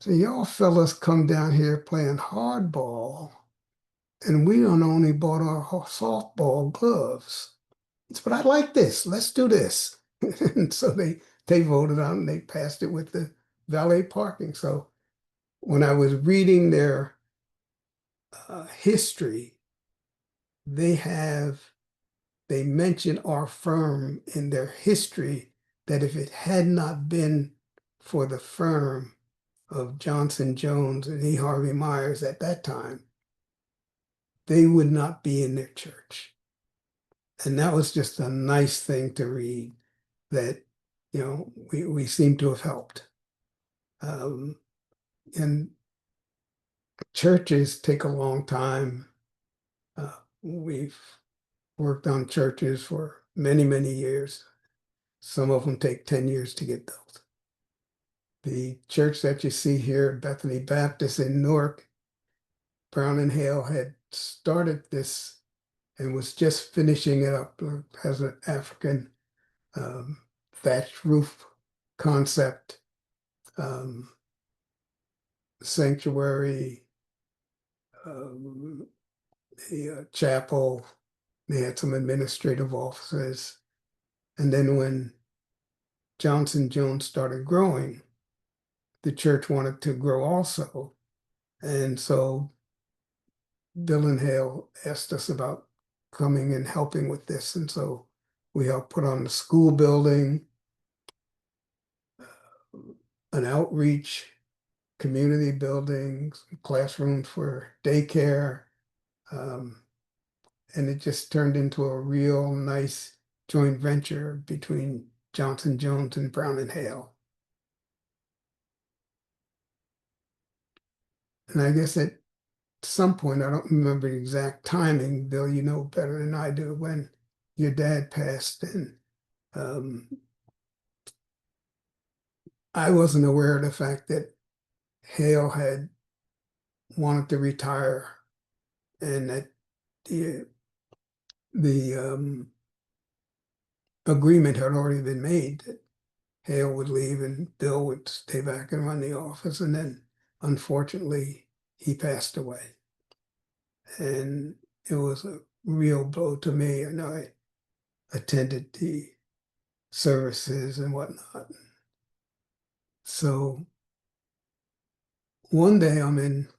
[SPEAKER 3] so y'all fellas come down here playing hardball, and we don't only bought our softball gloves. He said, but I like this. Let's do this. And so they voted on it and they passed it with the valet parking. So when I was reading their history, they mention our firm in their history, that if it had not been for the firm of Johnson Jones and E. Harvey Myers at that time, they would not be in their church. And that was just a nice thing to read, that, you know, we seem to have helped. And churches take a long time. We've worked on churches for many, many years. Some of them take 10 years to get built. The church that you see here, Bethany Baptist in Newark, Brown and Hale had started this and was just finishing it up as an African thatched roof concept, sanctuary, the chapel. They had some administrative offices. And then when Johnson Jones started growing, the church wanted to grow also. And so Bill and Hale asked us about coming and helping with this. And so we helped put on the school building, an outreach, community buildings, classrooms for daycare. And it just turned into a real nice joint venture between Johnson Jones and Brown and Hale. And I guess at some point, I don't remember the exact timing, Bill, you know better than I do, when your dad passed, and I wasn't aware of the fact that Hale had wanted to retire, and that the agreement had already been made that Hale would leave and Bill would stay back and run the office. And then, unfortunately, he passed away. And it was a real blow to me. And I attended the services and whatnot. So one day I'm in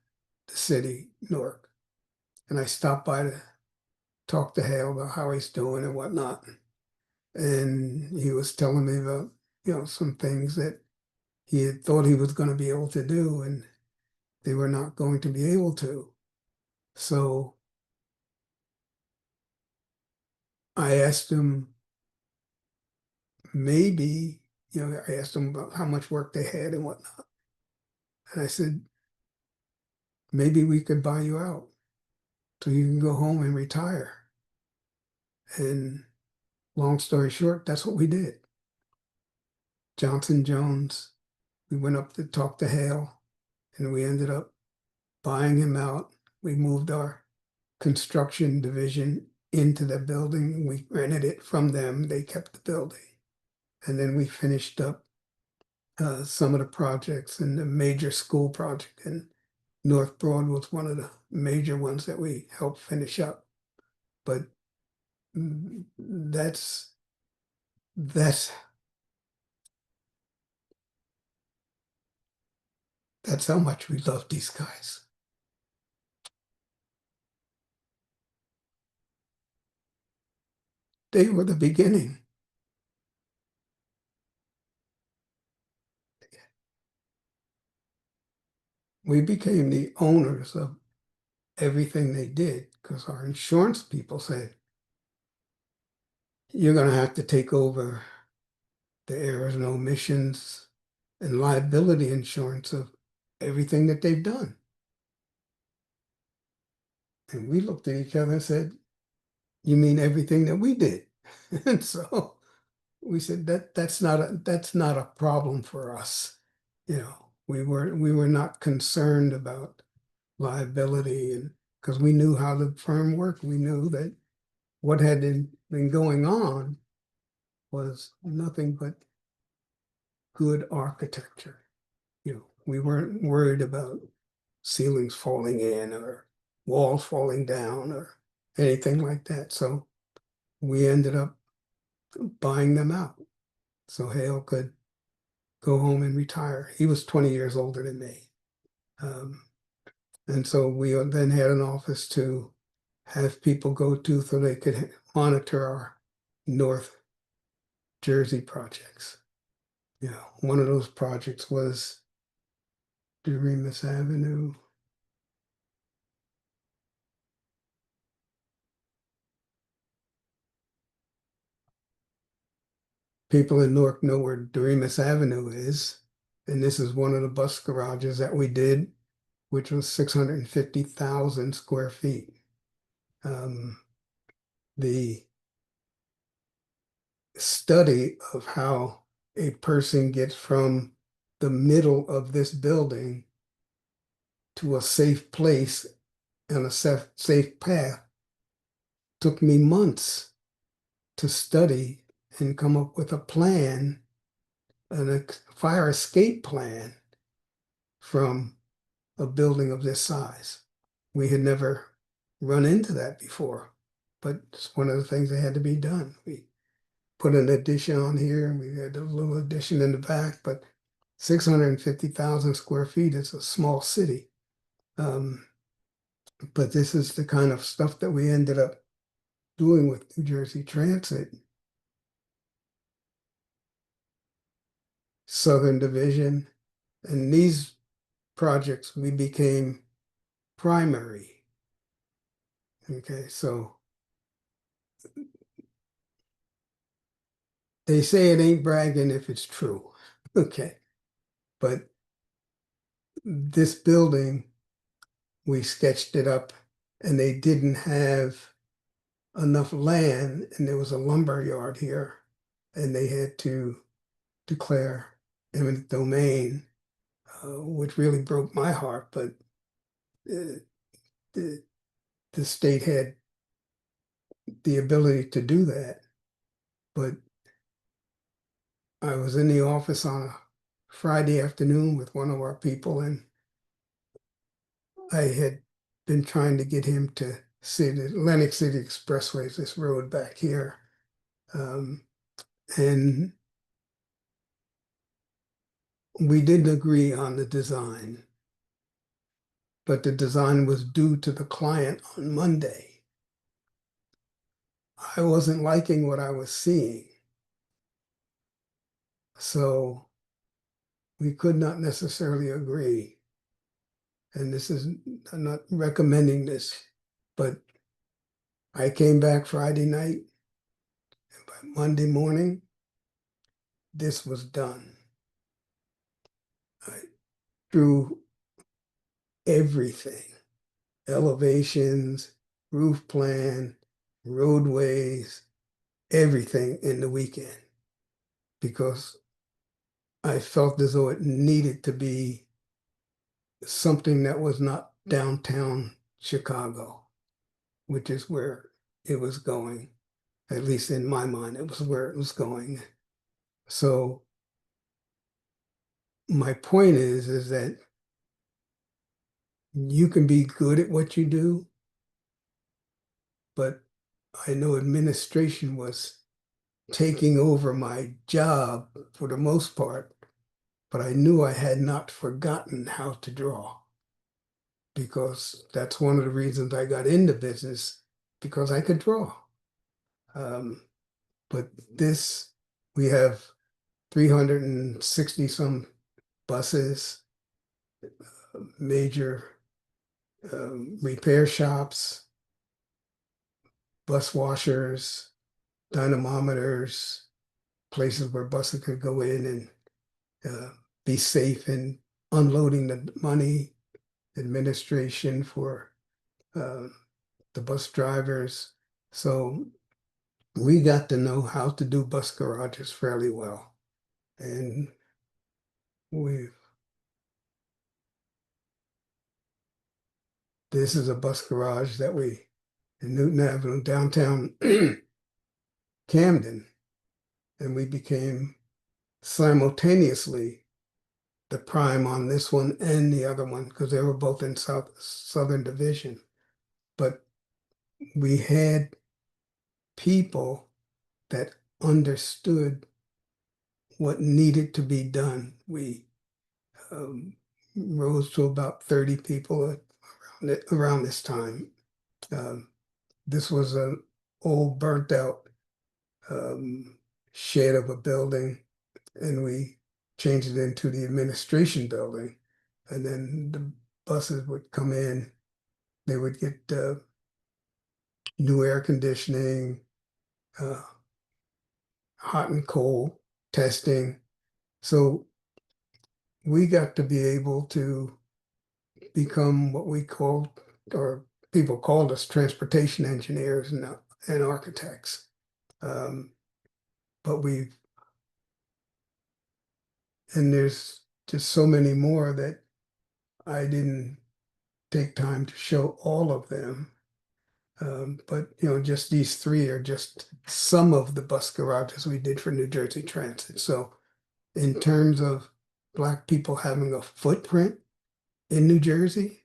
[SPEAKER 3] the city, Newark, and I stopped by to talk to Hale about how he's doing and whatnot. And he was telling me about, you know, some things that he had thought he was going to be able to do, and they were not going to be able to. So I asked him, maybe, you know, I asked him about how much work they had and whatnot. And I said, maybe we could buy you out so you can go home and retire. And long story short, that's what we did. Johnson Jones, we went up to talk to Hale, and we ended up buying him out. We moved our construction division into the building. We rented it from them. They kept the building. And then we finished up some of the projects, and the major school project in North Broad was one of the major ones that we helped finish up. But that's how much we love these guys. They were the beginning. We became the owners of everything they did because our insurance people said, you're going to have to take over the errors and omissions and liability insurance of everything that they've done. And we looked at each other and said, you mean everything that we did? And so we said that's not a problem for us. You know, we were not concerned about liability, and because we knew how the firm worked, we knew that what had been going on was nothing but good architecture. You know, we weren't worried about ceilings falling in or walls falling down or anything like that. So we ended up buying them out so Hale could go home and retire. He was 20 years older than me. And so we then had an office to have people go to so they could monitor our North Jersey projects. You know, one of those projects was Doremus Avenue. People in Newark know where Doremus Avenue is. And this is one of the bus garages that we did, which was 650,000 square feet. The study of how a person gets from the middle of this building to a safe place and a safe path took me months to study and come up with a plan, a fire escape plan from a building of this size. We had never run into that before, but it's one of the things that had to be done. We put an addition on here, and we had a little addition in the back, but 650,000 square feet is a small city. But this is the kind of stuff that we ended up doing with New Jersey Transit. Southern Division, and these projects we became primary. Okay, so they say it ain't bragging if it's true. Okay, but this building, we sketched it up and they didn't have enough land, and there was a lumber yard here, and they had to declare eminent domain, which really broke my heart, but the state had the ability to do that. But I was in the office on a Friday afternoon with one of our people, and I had been trying to get him to see the Atlantic City Expressway, this road back here. And we didn't agree on the design, but the design was due to the client on Monday. I wasn't liking what I was seeing. So we could not necessarily agree. And this is, I'm not recommending this, but I came back Friday night, and by Monday morning, this was done. I drew everything, elevations, roof plan, roadways, everything in the weekend, because I felt as though it needed to be something that was not downtown Chicago, which is where it was going. At least in my mind, it was where it was going. So my point is that you can be good at what you do, but I know administration was taking over my job for the most part, but I knew I had not forgotten how to draw, because that's one of the reasons I got into business, because I could draw. But this, we have 360 some buses, major repair shops, bus washers, dynamometers, places where buses could go in and be safe in unloading the money, administration for the bus drivers. So we got to know how to do bus garages fairly well. And this is a bus garage that we, in Newton Avenue, downtown Camden, and we became simultaneously the prime on this one and the other one because they were both in Southern Division. But we had people that understood what needed to be done. We rose to about 30 people around this time. This was an old burnt out shed of a building, and we changed it into the administration building. And then the buses would come in, they would get new air conditioning, hot and cold testing. So we got to be able to become what we called, or people called us, transportation engineers and architects. But and there's just so many more that I didn't take time to show all of them. But just these three are just some of the bus garages we did for New Jersey Transit. So in terms of Black people having a footprint in New Jersey,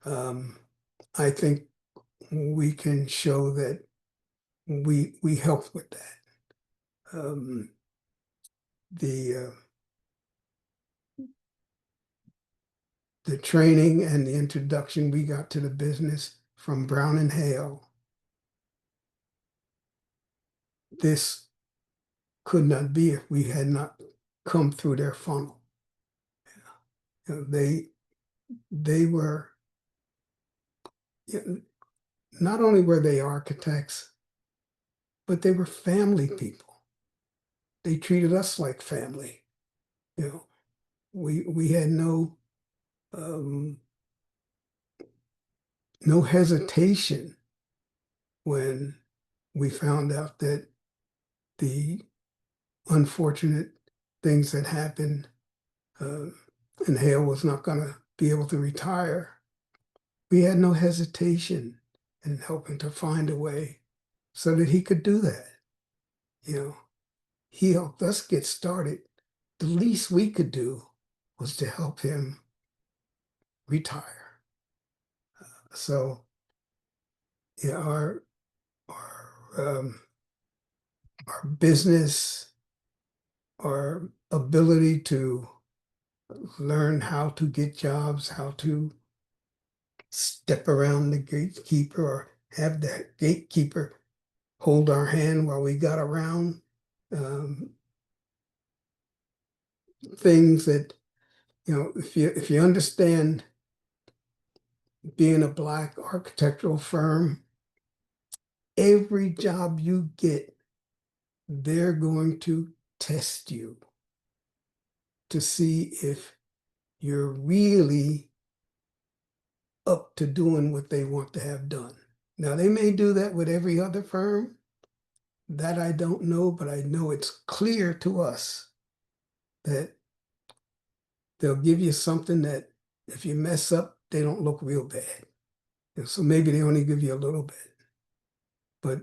[SPEAKER 3] I think we can show that we helped with that. The training and the introduction we got to the business from Brown and Hale, this could not be if we had not come through their funnel. They were, not only were they architects, but they were family people. They treated us like family. We had no hesitation when we found out that the unfortunate things that happened, and Hale was not going to be able to retire. We had no hesitation in helping to find a way so that he could do that. He helped us get started. The least we could do was to help him retire. So yeah, our business, our ability to learn how to get jobs, how to step around the gatekeeper or have that gatekeeper hold our hand while we got around, things that, if you understand being a Black architectural firm, every job you get, they're going to test you to see if you're really up to doing what they want to have done. Now, they may do that with every other firm. That I don't know, but I know it's clear to us that they'll give you something that if you mess up, they don't look real bad. So maybe they only give you a little bit. But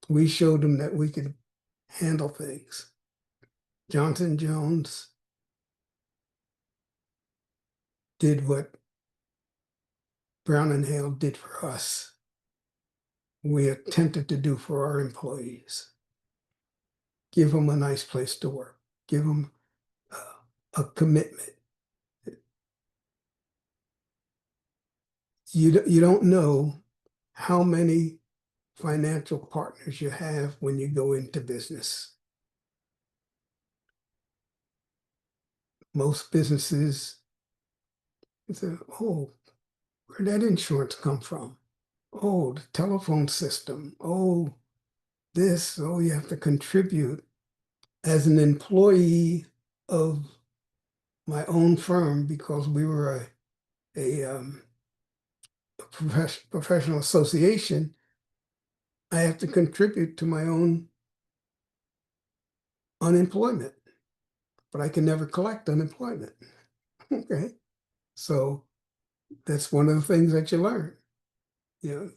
[SPEAKER 3] we showed them that we could handle things. Johnson Jones did what Brown and Hale did for us. We attempted to do for our employees. Give them a nice place to work. Give them a commitment. You don't know how many financial partners you have when you go into business. Most businesses say, oh, where'd that insurance come from? Oh, the telephone system. Oh, this. Oh, you have to contribute. As an employee of my own firm, because we were a professional association, I have to contribute to my own unemployment, but I can never collect unemployment. Okay. So that's one of the things that you learn. You know,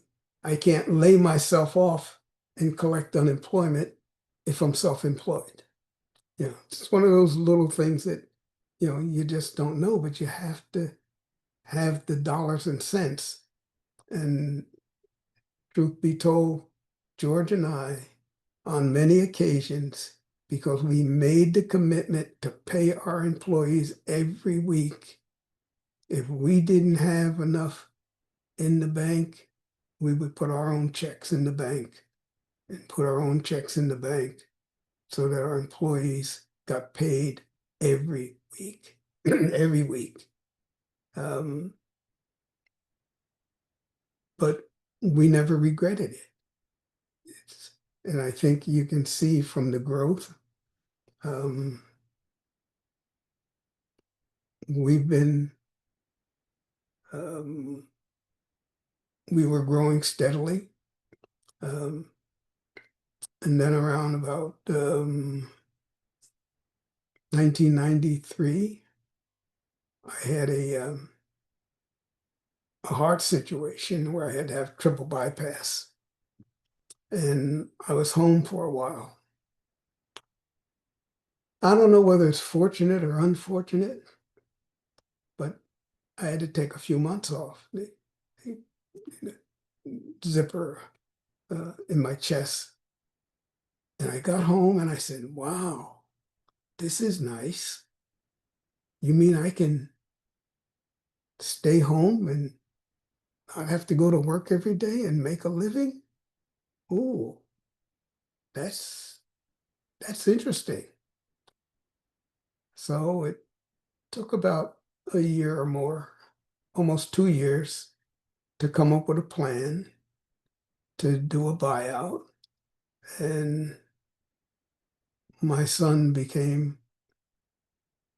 [SPEAKER 3] I can't lay myself off and collect unemployment if I'm self-employed. You know, it's one of those little things that, you know, you just don't know, but you have to have the dollars and cents. And truth be told, George and I, on many occasions, because we made the commitment to pay our employees every week, if we didn't have enough in the bank, we would put our own checks in the bank and put our own checks in the bank so that our employees got paid every week, every week. But we never regretted it. And I think you can see from the growth, we've been, we were growing steadily. And then around about 1993, I had a heart situation where I had to have triple bypass. And I was home for a while. I don't know whether it's fortunate or unfortunate, but I had to take a few months off. The zipper in my chest. And I got home and I said, wow, this is nice. You mean I can stay home and not have to go to work every day and make a living? Oh, that's interesting. So it took about a year or more, almost 2 years, to come up with a plan to do a buyout. And my son became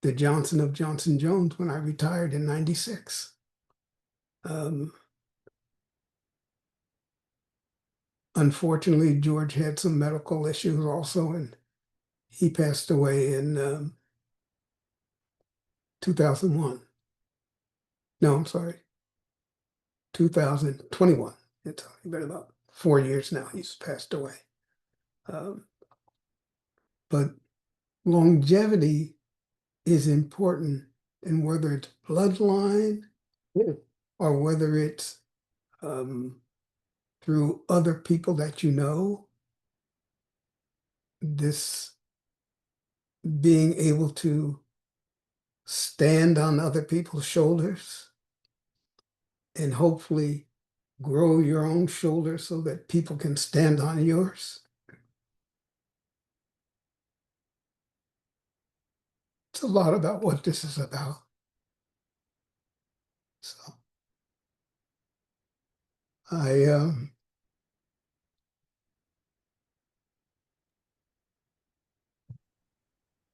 [SPEAKER 3] the Johnson of Johnson Jones when I retired in 96. Unfortunately, George had some medical issues also, and he passed away in 2001. No, I'm sorry, 2021. It's been about 4 years now he's passed away. But longevity is important, and whether it's bloodline or whether it's through other people that you know, this being able to stand on other people's shoulders and hopefully grow your own shoulders so that people can stand on yours. It's a lot about what this is about. So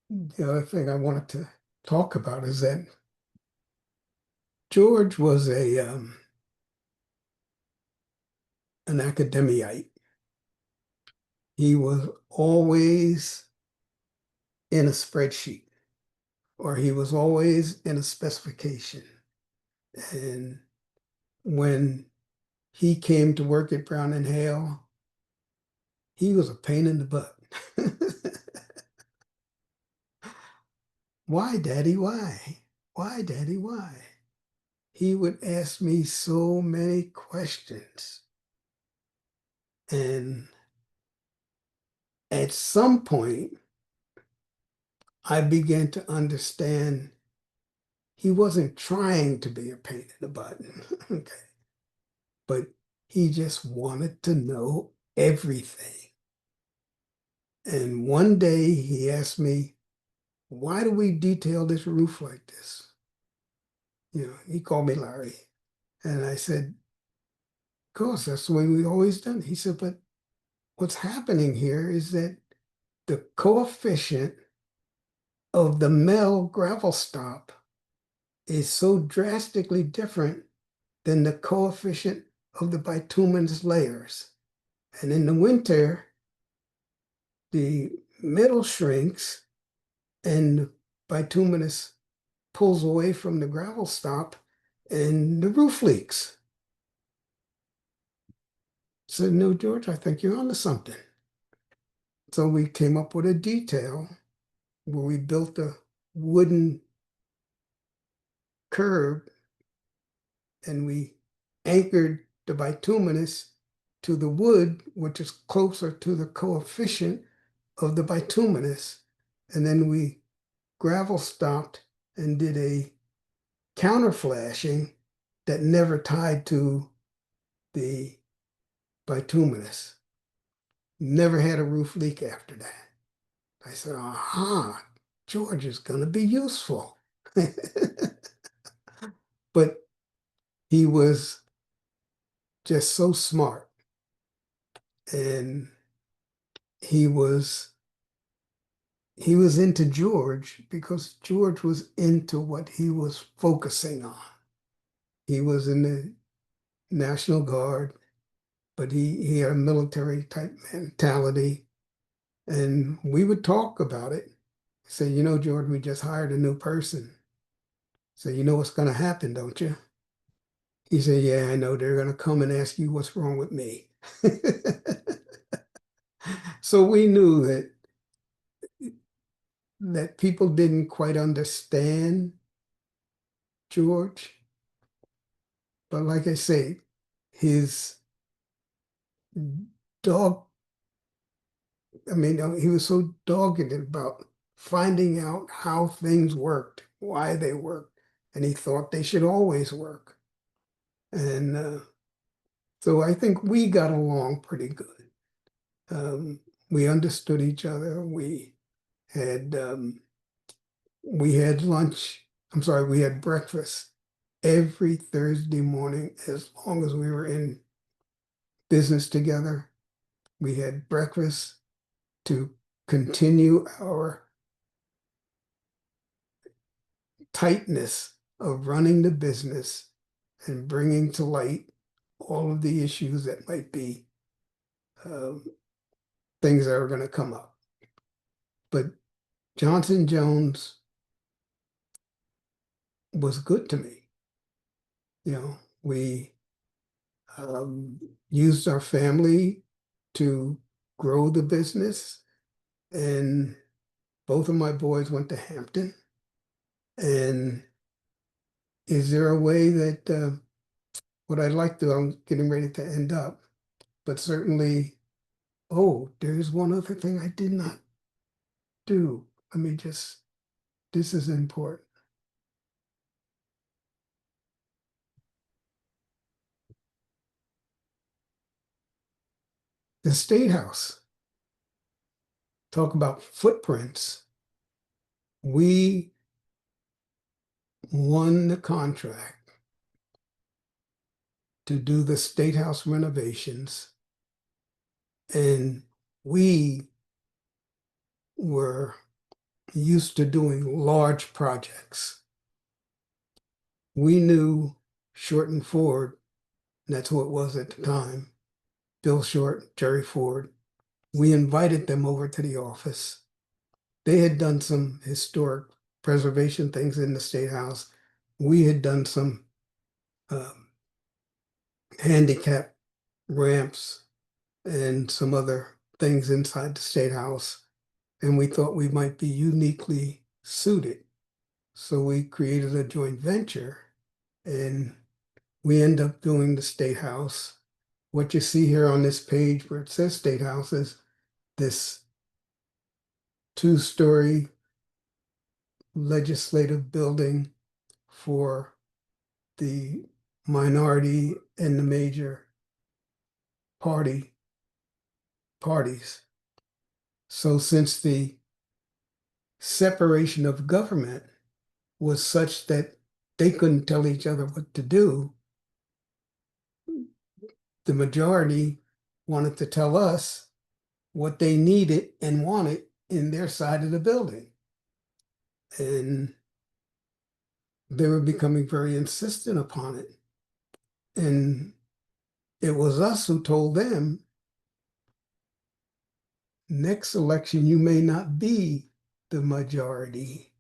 [SPEAKER 3] the other thing I wanted to talk about is that George was an academicite. He was always in a spreadsheet, or he was always in a specification. And when he came to work at Brown and Hale, he was a pain in the butt. Why, Daddy, why? Why, Daddy, why? He would ask me so many questions. And at some point, I began to understand he wasn't trying to be a pain in the butt, okay? But he just wanted to know everything. And one day he asked me, why do we detail this roof like this? You know, he called me Larry. And I said, of course, that's the way we always done it. He said, but what's happening here is that the coefficient of the Mel gravel stop is so drastically different than the coefficient of the bituminous layers. And in the winter, the metal shrinks and the bituminous pulls away from the gravel stop and the roof leaks. I said, no, George, I think you're onto something. So we came up with a detail where we built a wooden curb and we anchored the bituminous to the wood, which is closer to the coefficient of the bituminous. And then we gravel stopped and did a counter flashing that never tied to the bituminous. Never had a roof leak after that. I said, aha, George is going to be useful. But he was just so smart. And he was into George because George was into what he was focusing on. He was in the National Guard, but he had a military type mentality. And we would talk about it. Say, you know, George, we just hired a new person. So you know what's going to happen, don't you? He said, yeah, I know. They're going to come and ask you what's wrong with me. So we knew that people didn't quite understand George. But like I say, his dog, he was so dogged about finding out how things worked, why they worked, and he thought they should always work. And so I think we got along pretty good. We understood each other. We had lunch. We had breakfast every Thursday morning as long as we were in business together. We had breakfast to continue our tightness of running the business and bringing to light all of the issues that might be things that are going to come up. But Johnson Jones was good to me. You know, we used our family to grow the business, and both of my boys went to Hampton. And is there a way that what I'd like to, I'm getting ready to end up, but certainly, oh, there's one other thing I did not do. This is important. The State House. Talk about footprints. We won the contract to do the State House renovations, and we were used to doing large projects. We knew Short and Ford, and that's who it was at the time, Bill Short, Jerry Ford. We invited them over to the office. They had done some historic preservation things in the State House. We had done some handicap ramps and some other things inside the State House. And we thought we might be uniquely suited. So we created a joint venture, and we end up doing the State House. What you see here on this page where it says State House is this 2-story legislative building for the minority and the major parties. So since the separation of government was such that they couldn't tell each other what to do, the majority wanted to tell us what they needed and wanted in their side of the building. And they were becoming very insistent upon it. And it was us who told them next election you may not be the majority.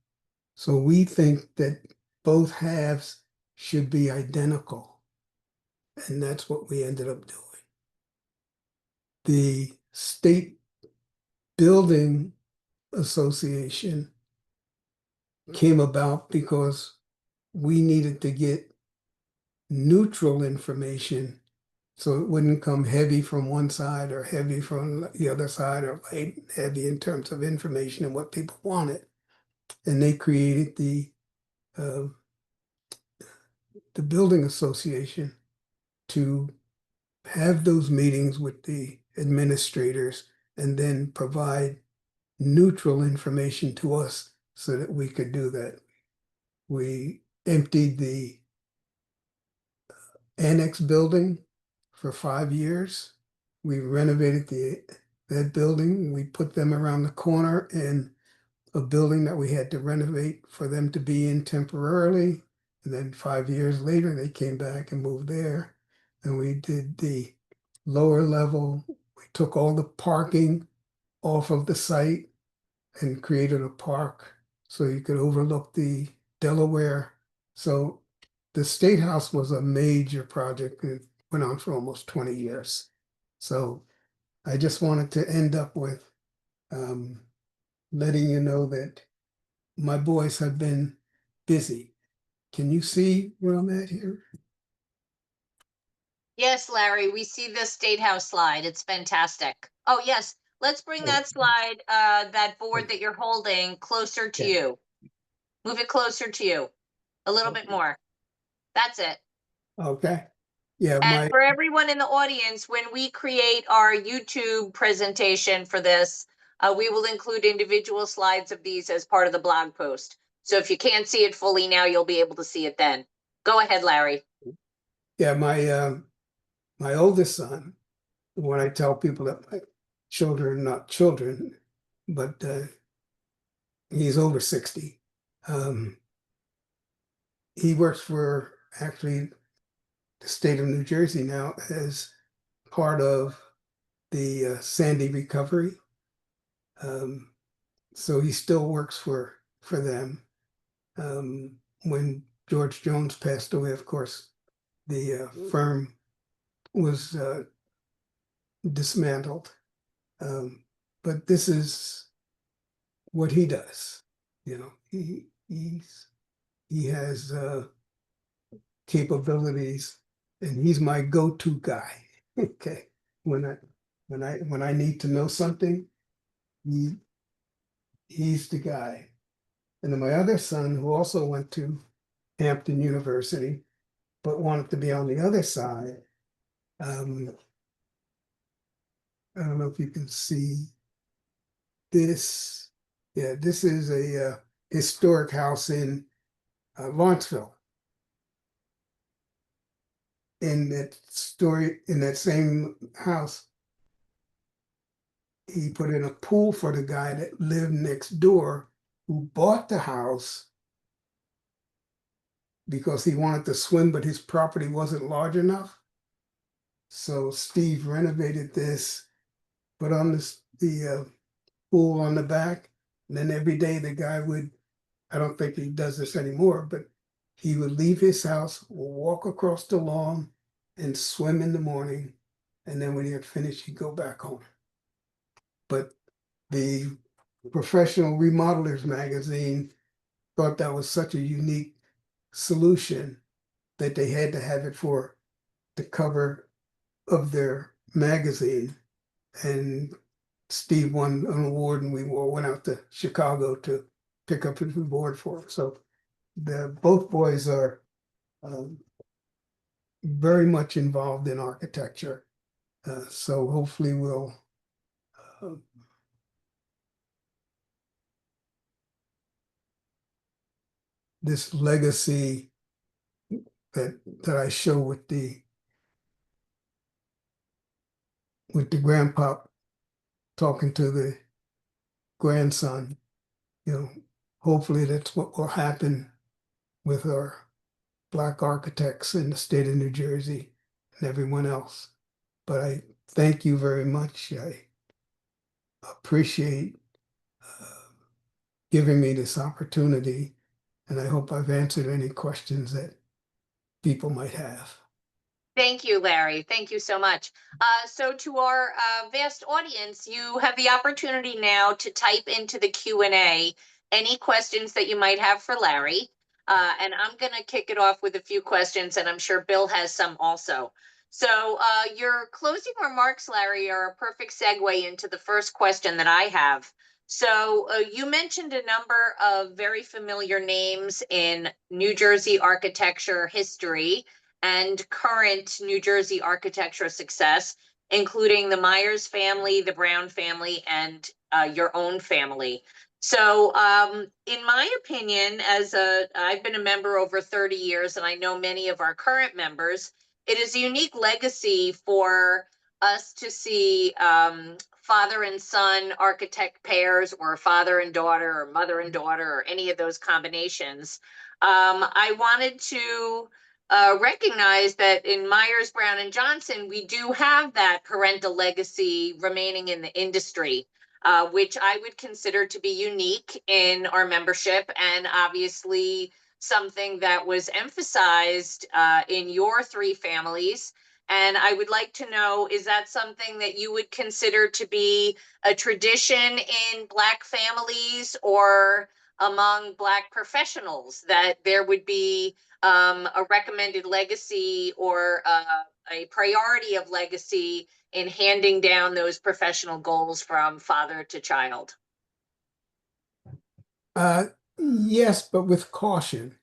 [SPEAKER 3] So we think that both halves should be identical. And that's what we ended up doing. The State Building Association came about because we needed to get neutral information so it wouldn't come heavy from one side or heavy from the other side, or light heavy in terms of information and what people wanted. And they created the building association to have those meetings with the administrators and then provide neutral information to us so that we could do that. We emptied the annex building for 5 years. We renovated that building. We put them around the corner in a building that we had to renovate for them to be in temporarily. And then 5 years later, they came back and moved there. And we did the lower level. We took all the parking off of the site and created a park so you could overlook the Delaware. So the State House was a major project. It went on for almost 20 years. So I just wanted to end up with letting you know that my boys have been busy. Can you see where I'm at here?
[SPEAKER 1] Yes, Larry, we see the State House slide. It's fantastic. Oh, yes. Let's bring that slide, that board that you're holding closer to
[SPEAKER 3] Okay.
[SPEAKER 1] you. Move it closer to you. A little bit more. That's it.
[SPEAKER 3] Okay. Yeah,
[SPEAKER 1] And for everyone in the audience, when we create our YouTube presentation for this, we will include individual slides of these as part of the blog post. So if you can't see it fully now, you'll be able to see it then. Go ahead, Larry.
[SPEAKER 3] yeah, my oldest son, when I tell people that my children are not children, but he's over 60. He works for actually the state of New Jersey now as part of the Sandy recovery. So he still works for them. When George Jones passed away, of course, the firm was dismantled. But this is what he does. You know, he has capabilities, and he's my go-to guy. Okay, when I need to know something, he's the guy. And then my other son, who also went to Hampton University, but wanted to be on the other side. I don't know if you can see this. Yeah, this is a historic house in Lawrenceville. In that same house, he put in a pool for the guy that lived next door, who bought the house because he wanted to swim, but his property wasn't large enough. So Steve renovated this, put on the pool on the back, and then every day the guy would, I don't think he does this anymore, but he would leave his house, walk across the lawn, and swim in the morning. And then when he had finished, he'd go back home. But the Professional Remodelers magazine thought that was such a unique solution that they had to have it for the cover of their magazine. And Steve won an award, and we went out to Chicago to pick up his award for him. So both boys are very much involved in architecture. So hopefully we'll this legacy that I show with the grandpa talking to the grandson, hopefully that's what will happen with our Black architects in the state of New Jersey and everyone else. But I thank you very much. appreciate giving me this opportunity, and I hope I've answered any questions that people might have.
[SPEAKER 1] Thank you, Larry. Thank you so much. So to our vast audience, you have the opportunity now to type into the Q&A any questions that you might have for Larry. And I'm going to kick it off with a few questions, and I'm sure Bill has some also. So your closing remarks, Larry, are a perfect segue into the first question that I have. So you mentioned a number of very familiar names in New Jersey architecture history and current New Jersey architectural success, including the Myers family, the Brown family, and your own family. So in my opinion, I've been a member over 30 years, and I know many of our current members, it is a unique legacy for us to see father and son architect pairs, or father and daughter, or mother and daughter, or any of those combinations. I wanted to recognize that in Myers, Brown, and Johnson, we do have that parental legacy remaining in the industry, which I would consider to be unique in our membership, and obviously something that was emphasized in your three families. And I would like to know, is that something that you would consider to be a tradition in Black families or among Black professionals, that there would be a recommended legacy or a priority of legacy in handing down those professional goals from father to child?
[SPEAKER 3] Yes, but with caution.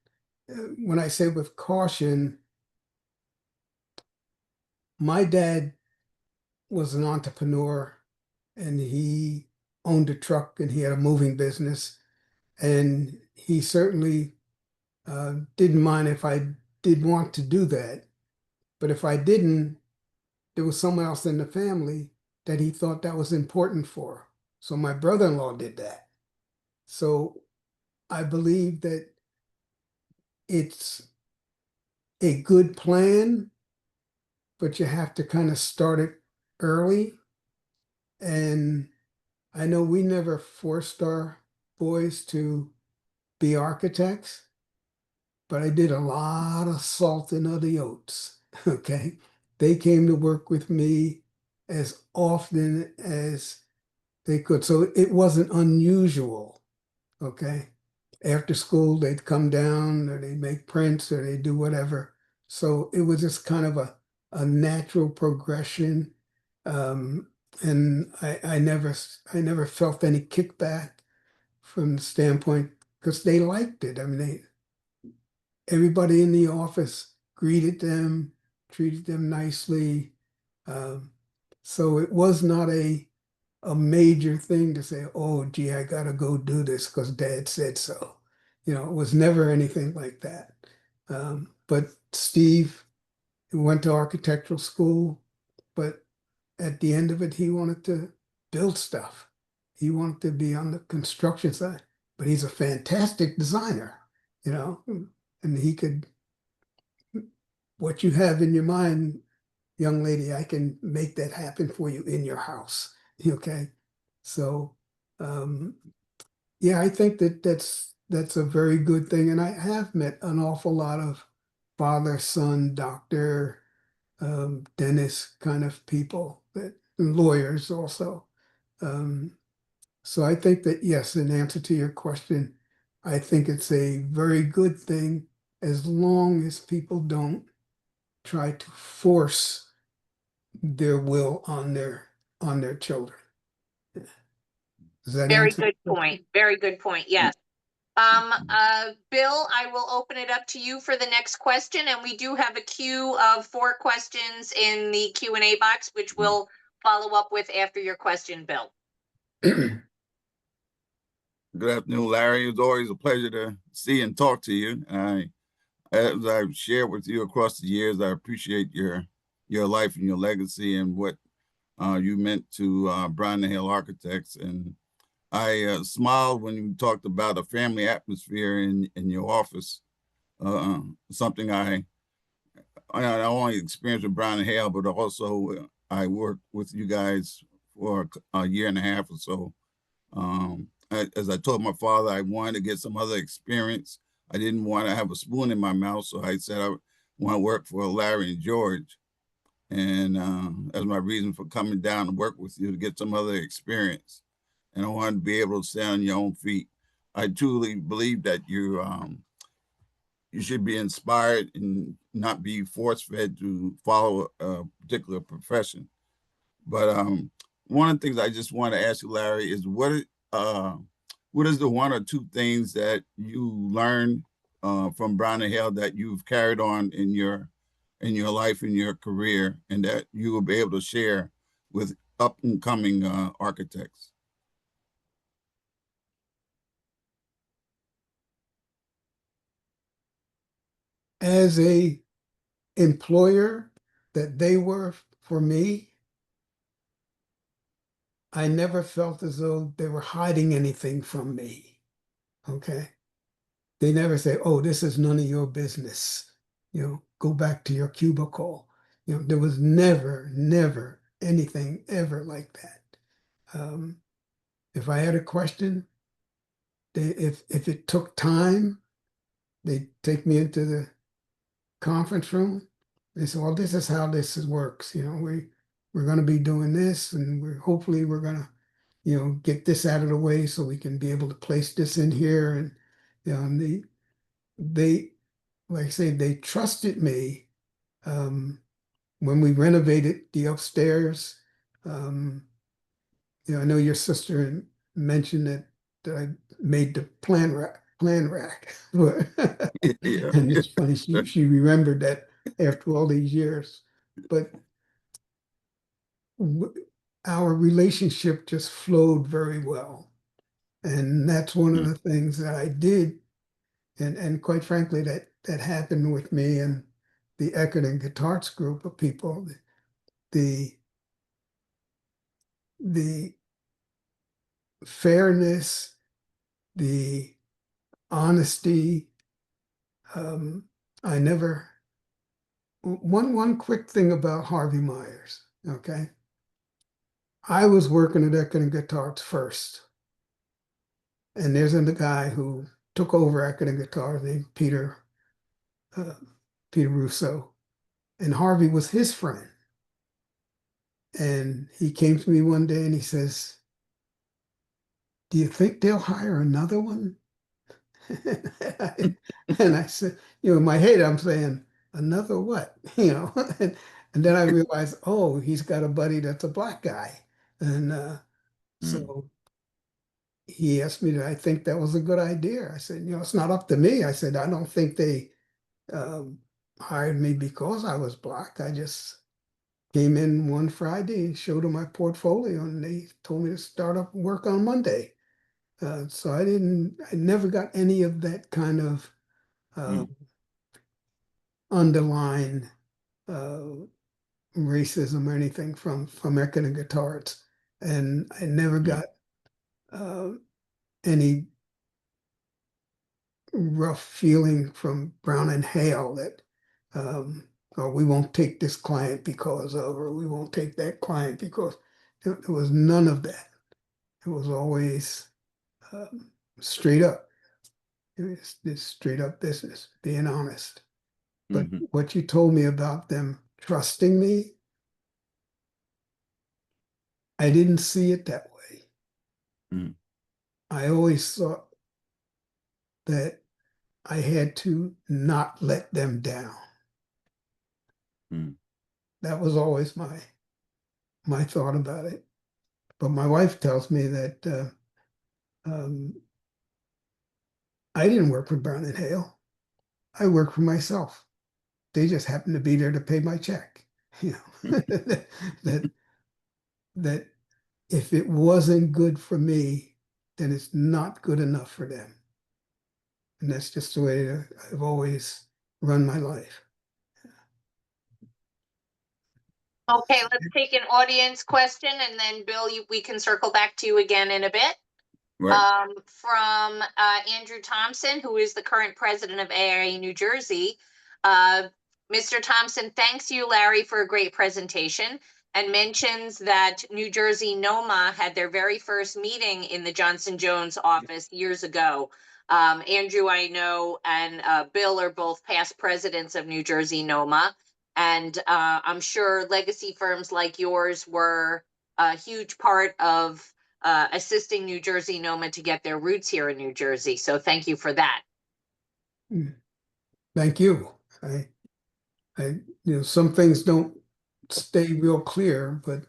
[SPEAKER 3] When I say with caution, my dad was an entrepreneur, and he owned a truck, and he had a moving business, and he certainly didn't mind if I did want to do that. But if I didn't, there was someone else in the family that he thought that was important for. So my brother-in-law did that. So I believe that it's a good plan, but you have to kind of start it early. And I know we never forced our boys to be architects, but I did a lot of salting of the oats. Okay. They came to work with me as often as they could. So it wasn't unusual. Okay. After school, they'd come down, or they'd make prints, or they'd do whatever. So it was just kind of a natural progression. And I never felt any kickback from the standpoint, because they liked it. I mean, everybody in the office greeted them, treated them nicely. So it was not a major thing to say, oh, gee, I got to go do this because dad said so. You know, it was never anything like that. But Steve went to architectural school, but at the end of it, he wanted to build stuff. He wanted to be on the construction side, but he's a fantastic designer, you know, and he could, what you have in your mind, young lady, I can make that happen for you in your house. Okay. So, yeah, I think that that's a very good thing. And I have met an awful lot of father, son, doctor, dentist kind of people, and lawyers also. So I think that, yes, in answer to your question, I think it's a very good thing, as long as people don't try to force their will on their children. Does that
[SPEAKER 1] Very
[SPEAKER 3] answer?
[SPEAKER 1] good point. Very good point. Yes. Bill, I will open it up to you for the next question, and we do have a queue of 4 questions in the Q&A box, which we'll follow up with after your question, Bill.
[SPEAKER 4] Good afternoon, Larry. It's always a pleasure to see and talk to you. As I've shared with you across the years, I appreciate your life and your legacy and what you meant to Brown and Hale Architects. And I smiled when you talked about a family atmosphere in your office. Something I only experienced with Brown and Hale, but also I worked with you guys for a year and a half or so. As I told my father, I wanted to get some other experience. I didn't want to have a spoon in my mouth, so I said I want to work for Larry and George. And that's my reason for coming down to work with you, to get some other experience. And I wanted to be able to stand on your own feet. I truly believe that you should be inspired and not be force-fed to follow a particular profession. But one of the things I just want to ask you, Larry, is what is the one or two things that you learned from Brown and Hale that you've carried on in your life, in your career, and that you will be able to share with up and coming architects?
[SPEAKER 3] As a employer that they were for me, I never felt as though they were hiding anything from me. Okay. They never say, oh, this is none of your business. Go back to your cubicle. There was never anything ever like that. If I had a question, if it took time, they'd take me into the conference room. They said, well, this is how this works. We're going to be doing this, and hopefully we're going to, get this out of the way so we can be able to place this in here. And they, like I say, they trusted me. When we renovated the upstairs, I know your sister mentioned that I made the plan rack.
[SPEAKER 4] Yeah.
[SPEAKER 3] And it's funny, she remembered that after all these years. But our relationship just flowed very well. And that's one of the things that I did. And quite frankly, that happened with me and the Eckert and Guitarts group of people. The fairness, the honesty. I never. One quick thing about Harvey Myers. Okay, I was working at Eckert and Guitarts first, and there's a guy who took over Eckert and Guitars named Peter Russo, and Harvey was his friend. And he came to me one day and he says, do you think they'll hire another one? And I said, in my head, I'm saying, another what? And then I realized, oh, he's got a buddy that's a black guy. And so he asked me, did I think that was a good idea? I said, it's not up to me. I said, I don't think they hired me because I was black. I just came in one Friday and showed them my portfolio, and they told me to start up work on Monday. So I never got any of that kind of underlying racism or anything from Eckert and Guitarts. And I never got any rough feeling from Brown and Hale that, or we won't take this client because of, or we won't take that client because. There was none of that. It was always straight up. It was this straight up business, being honest. But what you told me about them trusting me, I didn't see it that way. I always thought that I had to not let them down. That was always my thought about it. But my wife tells me that I didn't work for Brown and Hale. I worked for myself. They just happened to be there to pay my check. That if it wasn't good for me, then it's not good enough for them. And that's just the way I've always run my life.
[SPEAKER 1] Okay, let's take an audience question, and then Bill, we can circle back to you again in a bit.
[SPEAKER 4] Right.
[SPEAKER 1] From Andrew Thompson, who is the current president of AIA New Jersey. Mr. Thompson thanks you, Larry, for a great presentation. and mentions that New Jersey NOMA had their very first meeting in the Johnson Jones office years ago. Andrew, I know, and Bill are both past presidents of New Jersey NOMA. And I'm sure legacy firms like yours were a huge part of assisting New Jersey NOMA to get their roots here in New Jersey. So thank you for that.
[SPEAKER 3] Thank you. Some things don't stay real clear, but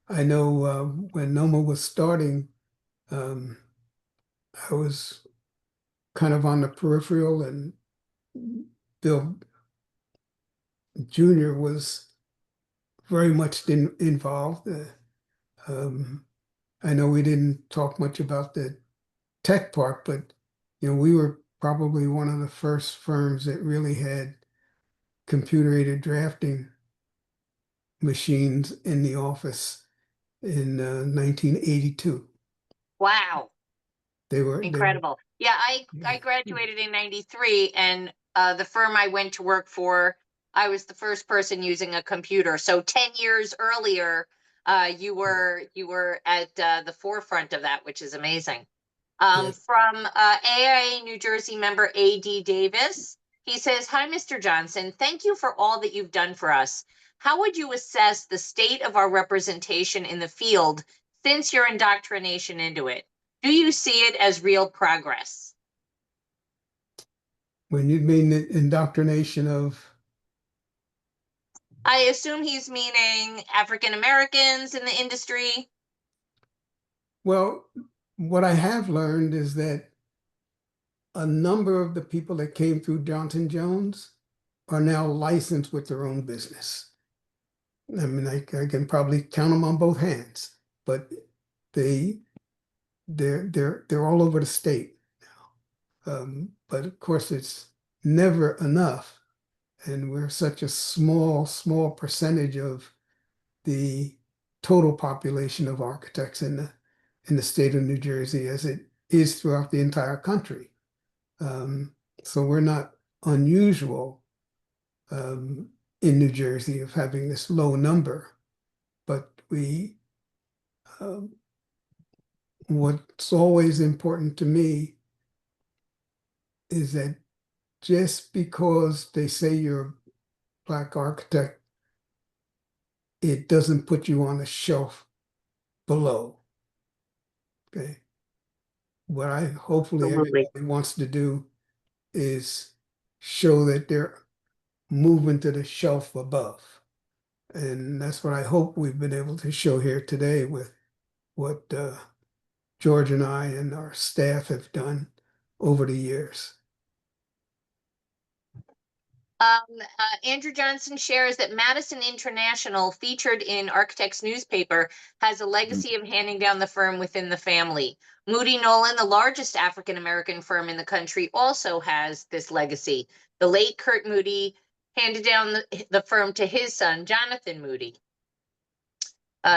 [SPEAKER 3] I know when NOMA was starting, I was kind of on the peripheral, and Bill Jr. was very much involved. I know we didn't talk much about the tech part, but we were probably one of the first firms that really had computer-aided drafting machines in the office in 1982.
[SPEAKER 1] Wow.
[SPEAKER 3] They were
[SPEAKER 1] incredible. Yeah, I graduated in 93, and the firm I went to work for, I was the first person using a computer. So 10 years earlier, you were at the forefront of that, which is amazing. From AIA New Jersey member A.D. Davis, he says, "Hi, Mr. Johnson. Thank you for all that you've done for us. How would you assess the state of our representation in the field since your indoctrination into it? Do you see it as real progress?"
[SPEAKER 3] When you mean the indoctrination of?
[SPEAKER 1] I assume he's meaning African Americans in the industry.
[SPEAKER 3] Well, what I have learned is that a number of the people that came through Johnson Jones are now licensed with their own business. I mean, I can probably count them on both hands, but they're all over the state now. But of course, it's never enough, and we're such a small percentage of the total population of architects in the state of New Jersey as it is throughout the entire country. So we're not unusual in New Jersey of having this low number, but what's always important to me is that just because they say you're a Black architect, it doesn't put you on a shelf below. Okay. What hopefully
[SPEAKER 1] Absolutely.
[SPEAKER 3] everybody wants to do is show that they're moving to the shelf above. And that's what I hope we've been able to show here today with what George and I and our staff have done over the years.
[SPEAKER 1] Andrew Johnson shares that Madison International, featured in Architects newspaper, has a legacy of handing down the firm within the family. Moody Nolan, the largest African-American firm in the country, also has this legacy. The late Kurt Moody handed down the firm to his son, Jonathan Moody.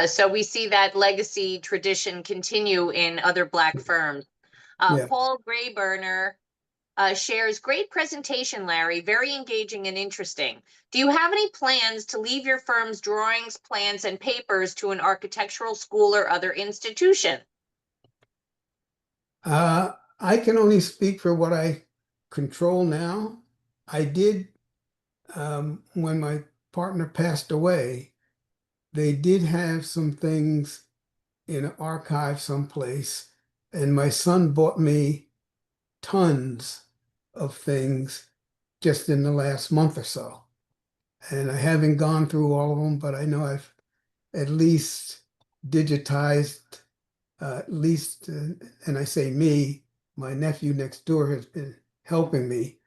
[SPEAKER 1] So we see that legacy tradition continue in other Black firms. Paul Grayburner shares, "Great presentation, Larry. Very engaging and interesting. Do you have any plans to leave your firm's drawings, plans, and papers to an architectural school or other institution?"
[SPEAKER 3] I can only speak for what I control now. I did, when my partner passed away, they did have some things in an archive someplace, and my son bought me tons of things just in the last month or so. And I haven't gone through all of them, but I know I've at least digitized, and I say me, my nephew next door has been helping me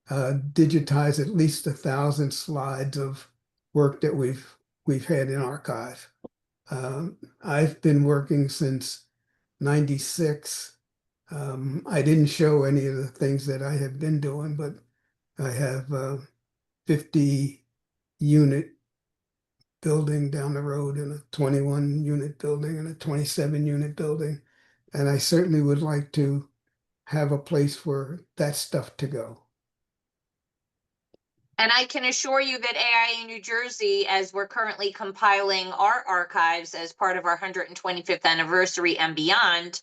[SPEAKER 3] digitize at least 1,000 slides of work that we've had in archive. I've been working since 96. I didn't show any of the things that I have been doing, but I have a 50-unit building down the road and a 21-unit building and a 27-unit building. And I certainly would like to have a place for that stuff to go.
[SPEAKER 1] And I can assure you that AIA New Jersey, as we're currently compiling our archives as part of our 125th anniversary and beyond,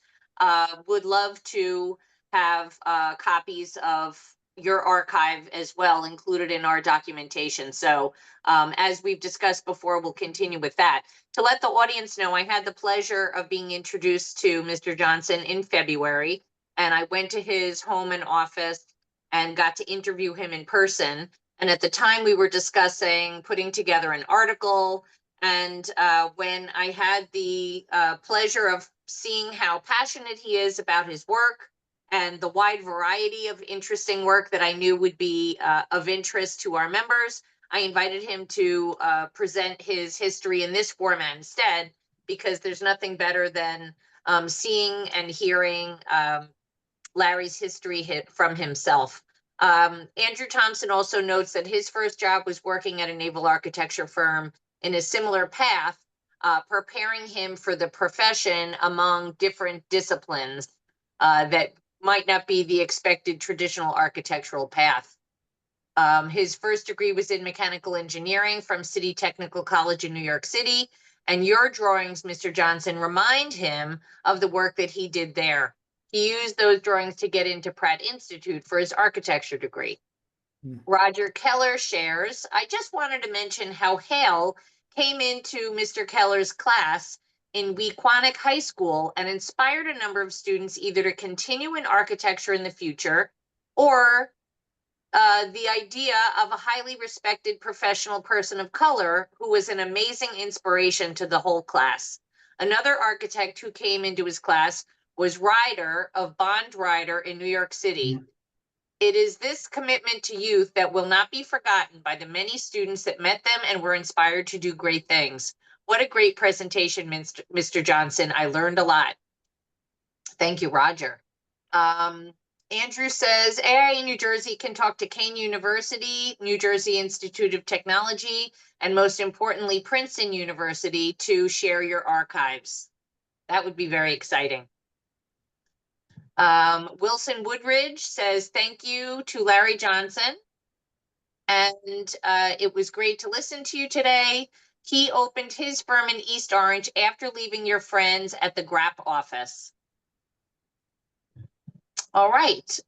[SPEAKER 1] would love to have copies of your archive as well included in our documentation. So as we've discussed before, we'll continue with that. To let the audience know, I had the pleasure of being introduced to Mr. Johnson in February, and I went to his home and office and got to interview him in person. And at the time we were discussing putting together an article. And when I had the pleasure of seeing how passionate he is about his work and the wide variety of interesting work that I knew would be of interest to our members, I invited him to present his history in this format instead, because there's nothing better than seeing and hearing Larry's history from himself. Andrew Thompson also notes that his first job was working at a naval architecture firm in a similar path, preparing him for the profession among different disciplines that might not be the expected traditional architectural path. His first degree was in mechanical engineering from City Technical College in New York City, and your drawings, Mr. Johnson, remind him of the work that he did there. He used those drawings to get into Pratt Institute for his architecture degree. Roger Keller shares, I just wanted to mention how Hale came into Mr. Keller's class in Wequanic High School and inspired a number of students either to continue in architecture in the future or the idea of a highly respected professional person of color who was an amazing inspiration to the whole class. Another architect who came into his class was Ryder of Bond Ryder in New York City. It is this commitment to youth that will not be forgotten by the many students that met them and were inspired to do great things. What a great presentation, Mr. Johnson. I learned a lot. Thank you, Roger. Andrew says, AIA New Jersey can talk to Kane University, New Jersey Institute of Technology, and most importantly, Princeton University to share your archives. That would be very exciting. Wilson Woodridge says, thank you to Larry Johnson. And it was great to listen to you today. He opened his firm in East Orange after leaving your friends at the GRAP office. All right.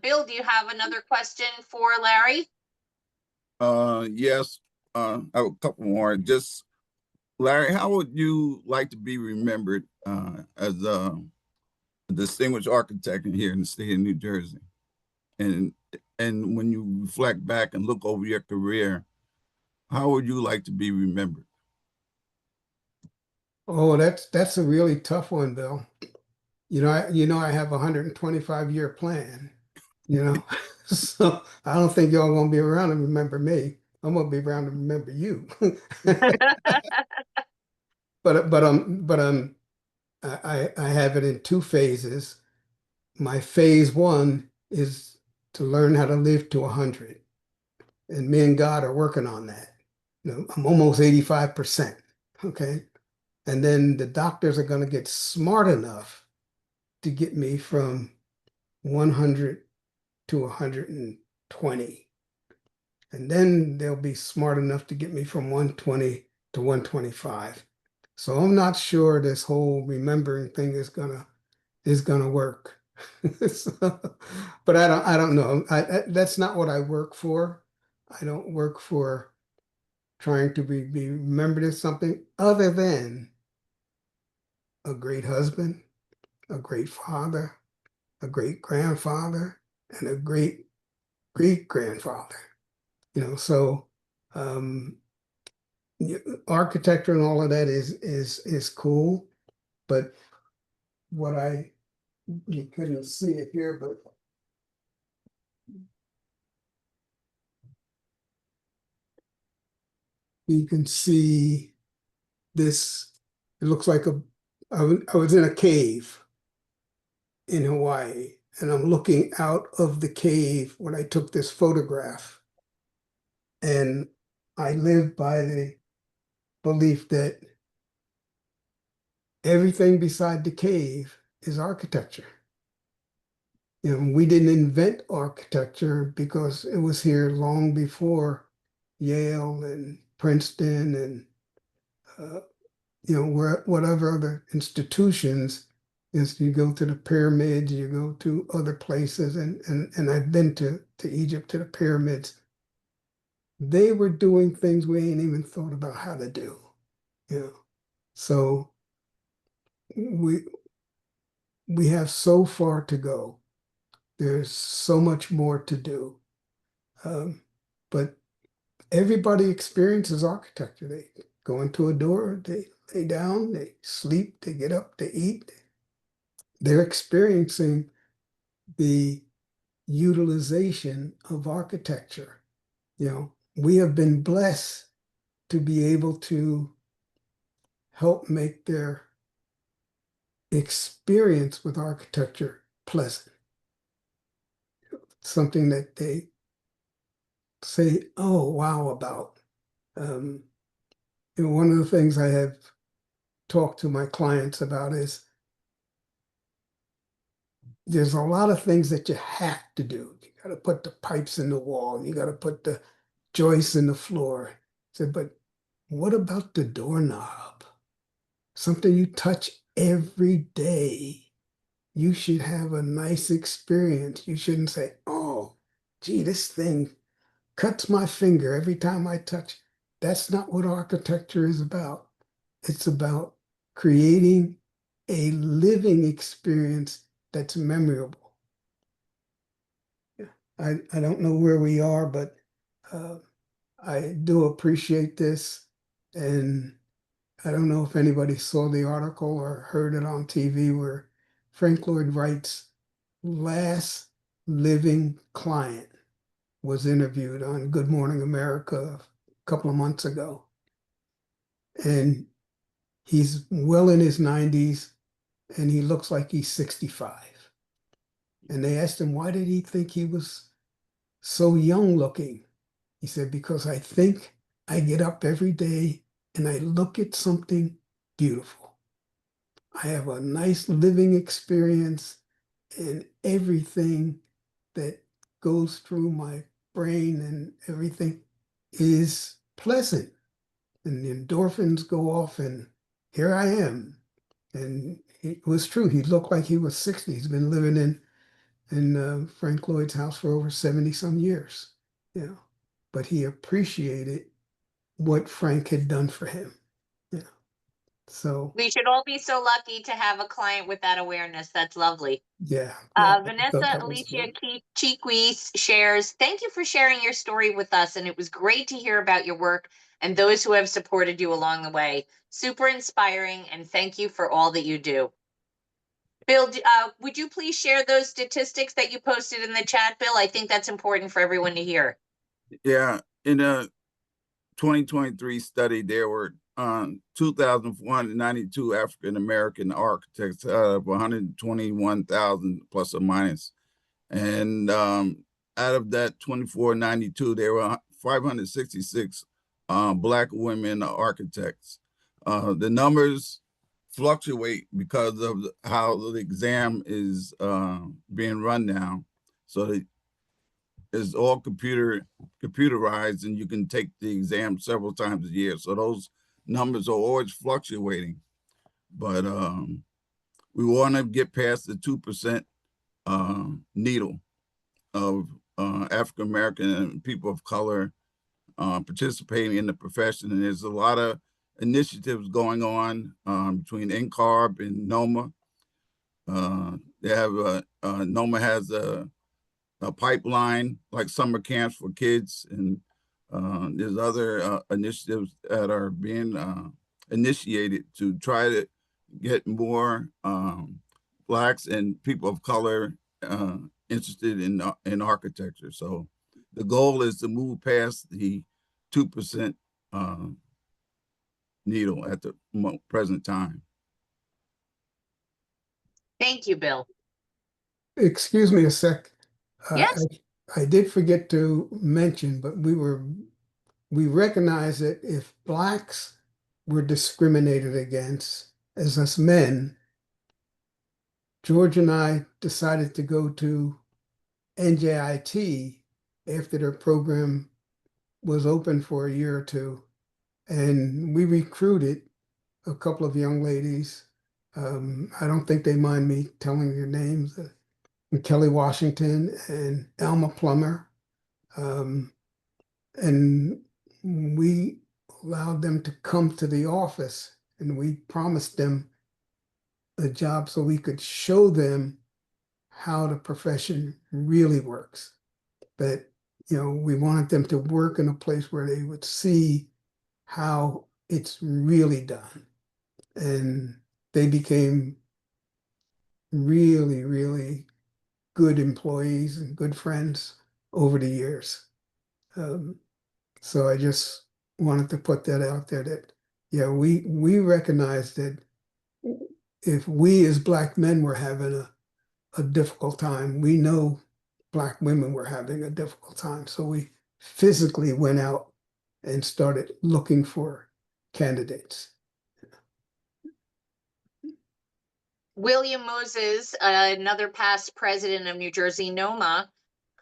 [SPEAKER 1] Bill, do you have another question for Larry?
[SPEAKER 4] Yes, I have a couple more. Just, Larry, how would you like to be remembered as a distinguished architect here in the state of New Jersey? And when you reflect back and look over your career, how would you like to be remembered?
[SPEAKER 3] Oh, that's a really tough one, Bill. I have a 125-year plan, so I don't think y'all gonna be around to remember me. I'm gonna be around to remember you. I have it in two phases. My phase one is to learn how to live to 100, and me and God are working on that. I'm almost 85%. Okay, and then the doctors are gonna get smart enough to get me from 100 to 120. And then they'll be smart enough to get me from 120 to 125. So I'm not sure this whole remembering thing is gonna work. But I don't know. That's not what I work for. I don't work for trying to be remembered as something other than a great husband, a great father, a great grandfather, and a great great grandfather. So architecture and all of that is cool, but you couldn't see it here, but you can see this. It looks like I was in a cave in Hawaii, and I'm looking out of the cave when I took this photograph. And I live by the belief that everything beside the cave is architecture. You know, we didn't invent architecture because it was here long before Yale and Princeton and you know, whatever other institutions. Is you go to the pyramids, you go to other places, and I've been to Egypt, to the pyramids. They were doing things we ain't even thought about how to do, you know. So we have so far to go. There's so much more to do. But everybody experiences architecture. They go into a door, they lay down, they sleep, they get up, they eat. They're experiencing the utilization of architecture. You know, we have been blessed to be able to help make their experience with architecture pleasant. Something that they say, oh, wow, about. You know, one of the things I have talked to my clients about is there's a lot of things that you have to do. You got to put the pipes in the wall. You got to put the joists in the floor. I said, but what about the doorknob? Something you touch every day. You should have a nice experience. You shouldn't say, oh, gee, this thing cuts my finger every time I touch. That's not what architecture is about. It's about creating a living experience that's memorable. I don't know where we are, but I do appreciate this. And I don't know if anybody saw the article or heard it on TV where Frank Lloyd Wright's last living client was interviewed on Good Morning America a couple of months ago. And he's well in his 90s and he looks like he's 65. And they asked him, why did he think he was so young looking? He said, because I think I get up every day and I look at something beautiful. I have a nice living experience and everything that goes through my brain and everything is pleasant. And the endorphins go off and here I am. And it was true. He looked like he was 60. He's been living in Frank Lloyd's house for over 70 some years, you know, but he appreciated what Frank had done for him. Yeah. So
[SPEAKER 1] We should all be so lucky to have a client with that awareness. That's lovely.
[SPEAKER 3] yeah. I thought
[SPEAKER 1] Vanessa
[SPEAKER 3] that was
[SPEAKER 1] Alicia
[SPEAKER 3] good.
[SPEAKER 1] Chiquis shares, thank you for sharing your story with us. And it was great to hear about your work and those who have supported you along the way. Super inspiring. And thank you for all that you do. Bill, would you please share those statistics that you posted in the chat, Bill? I think that's important for everyone to hear.
[SPEAKER 4] Yeah, in a 2023 study, there were 2,492 African American architects out of 121,000 plus or minus. And out of that 2,492, there were 566 Black women architects. The numbers fluctuate because of how the exam is being run now. So it's all computerized, and you can take the exam several times a year. So those numbers are always fluctuating. But we want to get past the 2% needle of African American and people of color participating in the profession. And there's a lot of initiatives going on between NCARB and NOMA. They have NOMA has a pipeline like summer camps for kids, and there's other initiatives that are being initiated to try to get more Blacks and people of color interested in architecture. So the goal is to move past the 2% needle at the present time.
[SPEAKER 1] Thank you, Bill.
[SPEAKER 3] Excuse me a sec.
[SPEAKER 1] Yes.
[SPEAKER 3] I did forget to mention, but we recognize that if Blacks were discriminated against as us men, George and I decided to go to NJIT after their program was open for a year or two. And we recruited a couple of young ladies. I don't think they mind me telling their names. Kelly Washington and Alma Plummer. And we allowed them to come to the office, and we promised them a job so we could show them how the profession really works. But, you know, we wanted them to work in a place where they would see how it's really done. And they became really, really good employees and good friends over the years. So I just wanted to put that out there that, yeah, we recognize that if we as Black men were having a difficult time, we know Black women were having a difficult time. So we physically went out and started looking for candidates.
[SPEAKER 1] William Moses, another past president of New Jersey NOMA,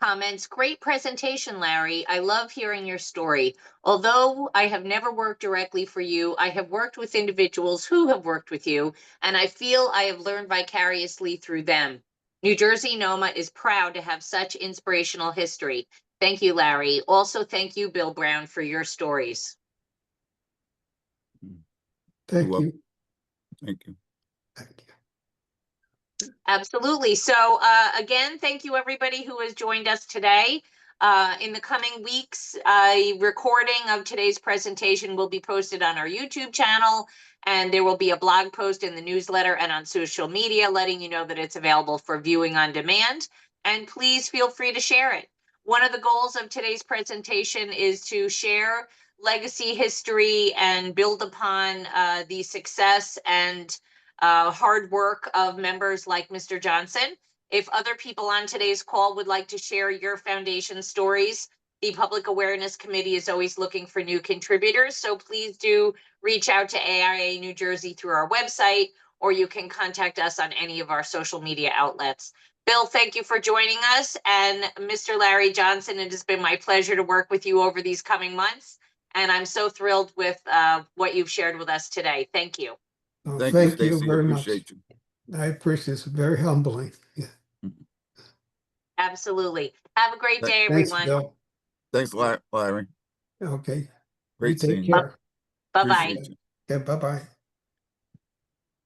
[SPEAKER 1] comments, great presentation, Larry. I love hearing your story. Although I have never worked directly for you, I have worked with individuals who have worked with you, and I feel I have learned vicariously through them. New Jersey NOMA is proud to have such inspirational history. Thank you, Larry. Also, thank you, Bill Brown, for your stories.
[SPEAKER 3] Thank
[SPEAKER 4] welcome.
[SPEAKER 3] you.
[SPEAKER 4] Thank you.
[SPEAKER 3] Thank you.
[SPEAKER 1] Absolutely. So again, thank you everybody who has joined us today. In the coming weeks, a recording of today's presentation will be posted on our YouTube channel, and there will be a blog post in the newsletter and on social media letting you know that it's available for viewing on demand. And please feel free to share it. One of the goals of today's presentation is to share legacy history and build upon the success and hard work of members like Mr. Johnson. If other people on today's call would like to share your foundation stories, the Public Awareness Committee is always looking for new contributors. So please do reach out to AIA New Jersey through our website, or you can contact us on any of our social media outlets. Bill, thank you for joining us. And Mr. Larry Johnson, it has been my pleasure to work with you over these coming months. And I'm so thrilled with what you've shared with us today. Thank you.
[SPEAKER 3] Well,
[SPEAKER 4] Thank
[SPEAKER 3] thank
[SPEAKER 4] you,
[SPEAKER 3] you
[SPEAKER 4] Stacey.
[SPEAKER 3] very much.
[SPEAKER 4] Appreciate you.
[SPEAKER 3] I appreciate it. It's very humbling. Yeah.
[SPEAKER 1] Absolutely. Have a great day,
[SPEAKER 3] Thanks,
[SPEAKER 1] everyone.
[SPEAKER 3] Bill.
[SPEAKER 4] Thanks a lot, Larry.
[SPEAKER 3] Okay.
[SPEAKER 4] Great
[SPEAKER 3] You take
[SPEAKER 4] seeing you.
[SPEAKER 3] care.
[SPEAKER 1] Bye-bye.
[SPEAKER 4] Appreciate you.
[SPEAKER 3] Okay, bye-bye.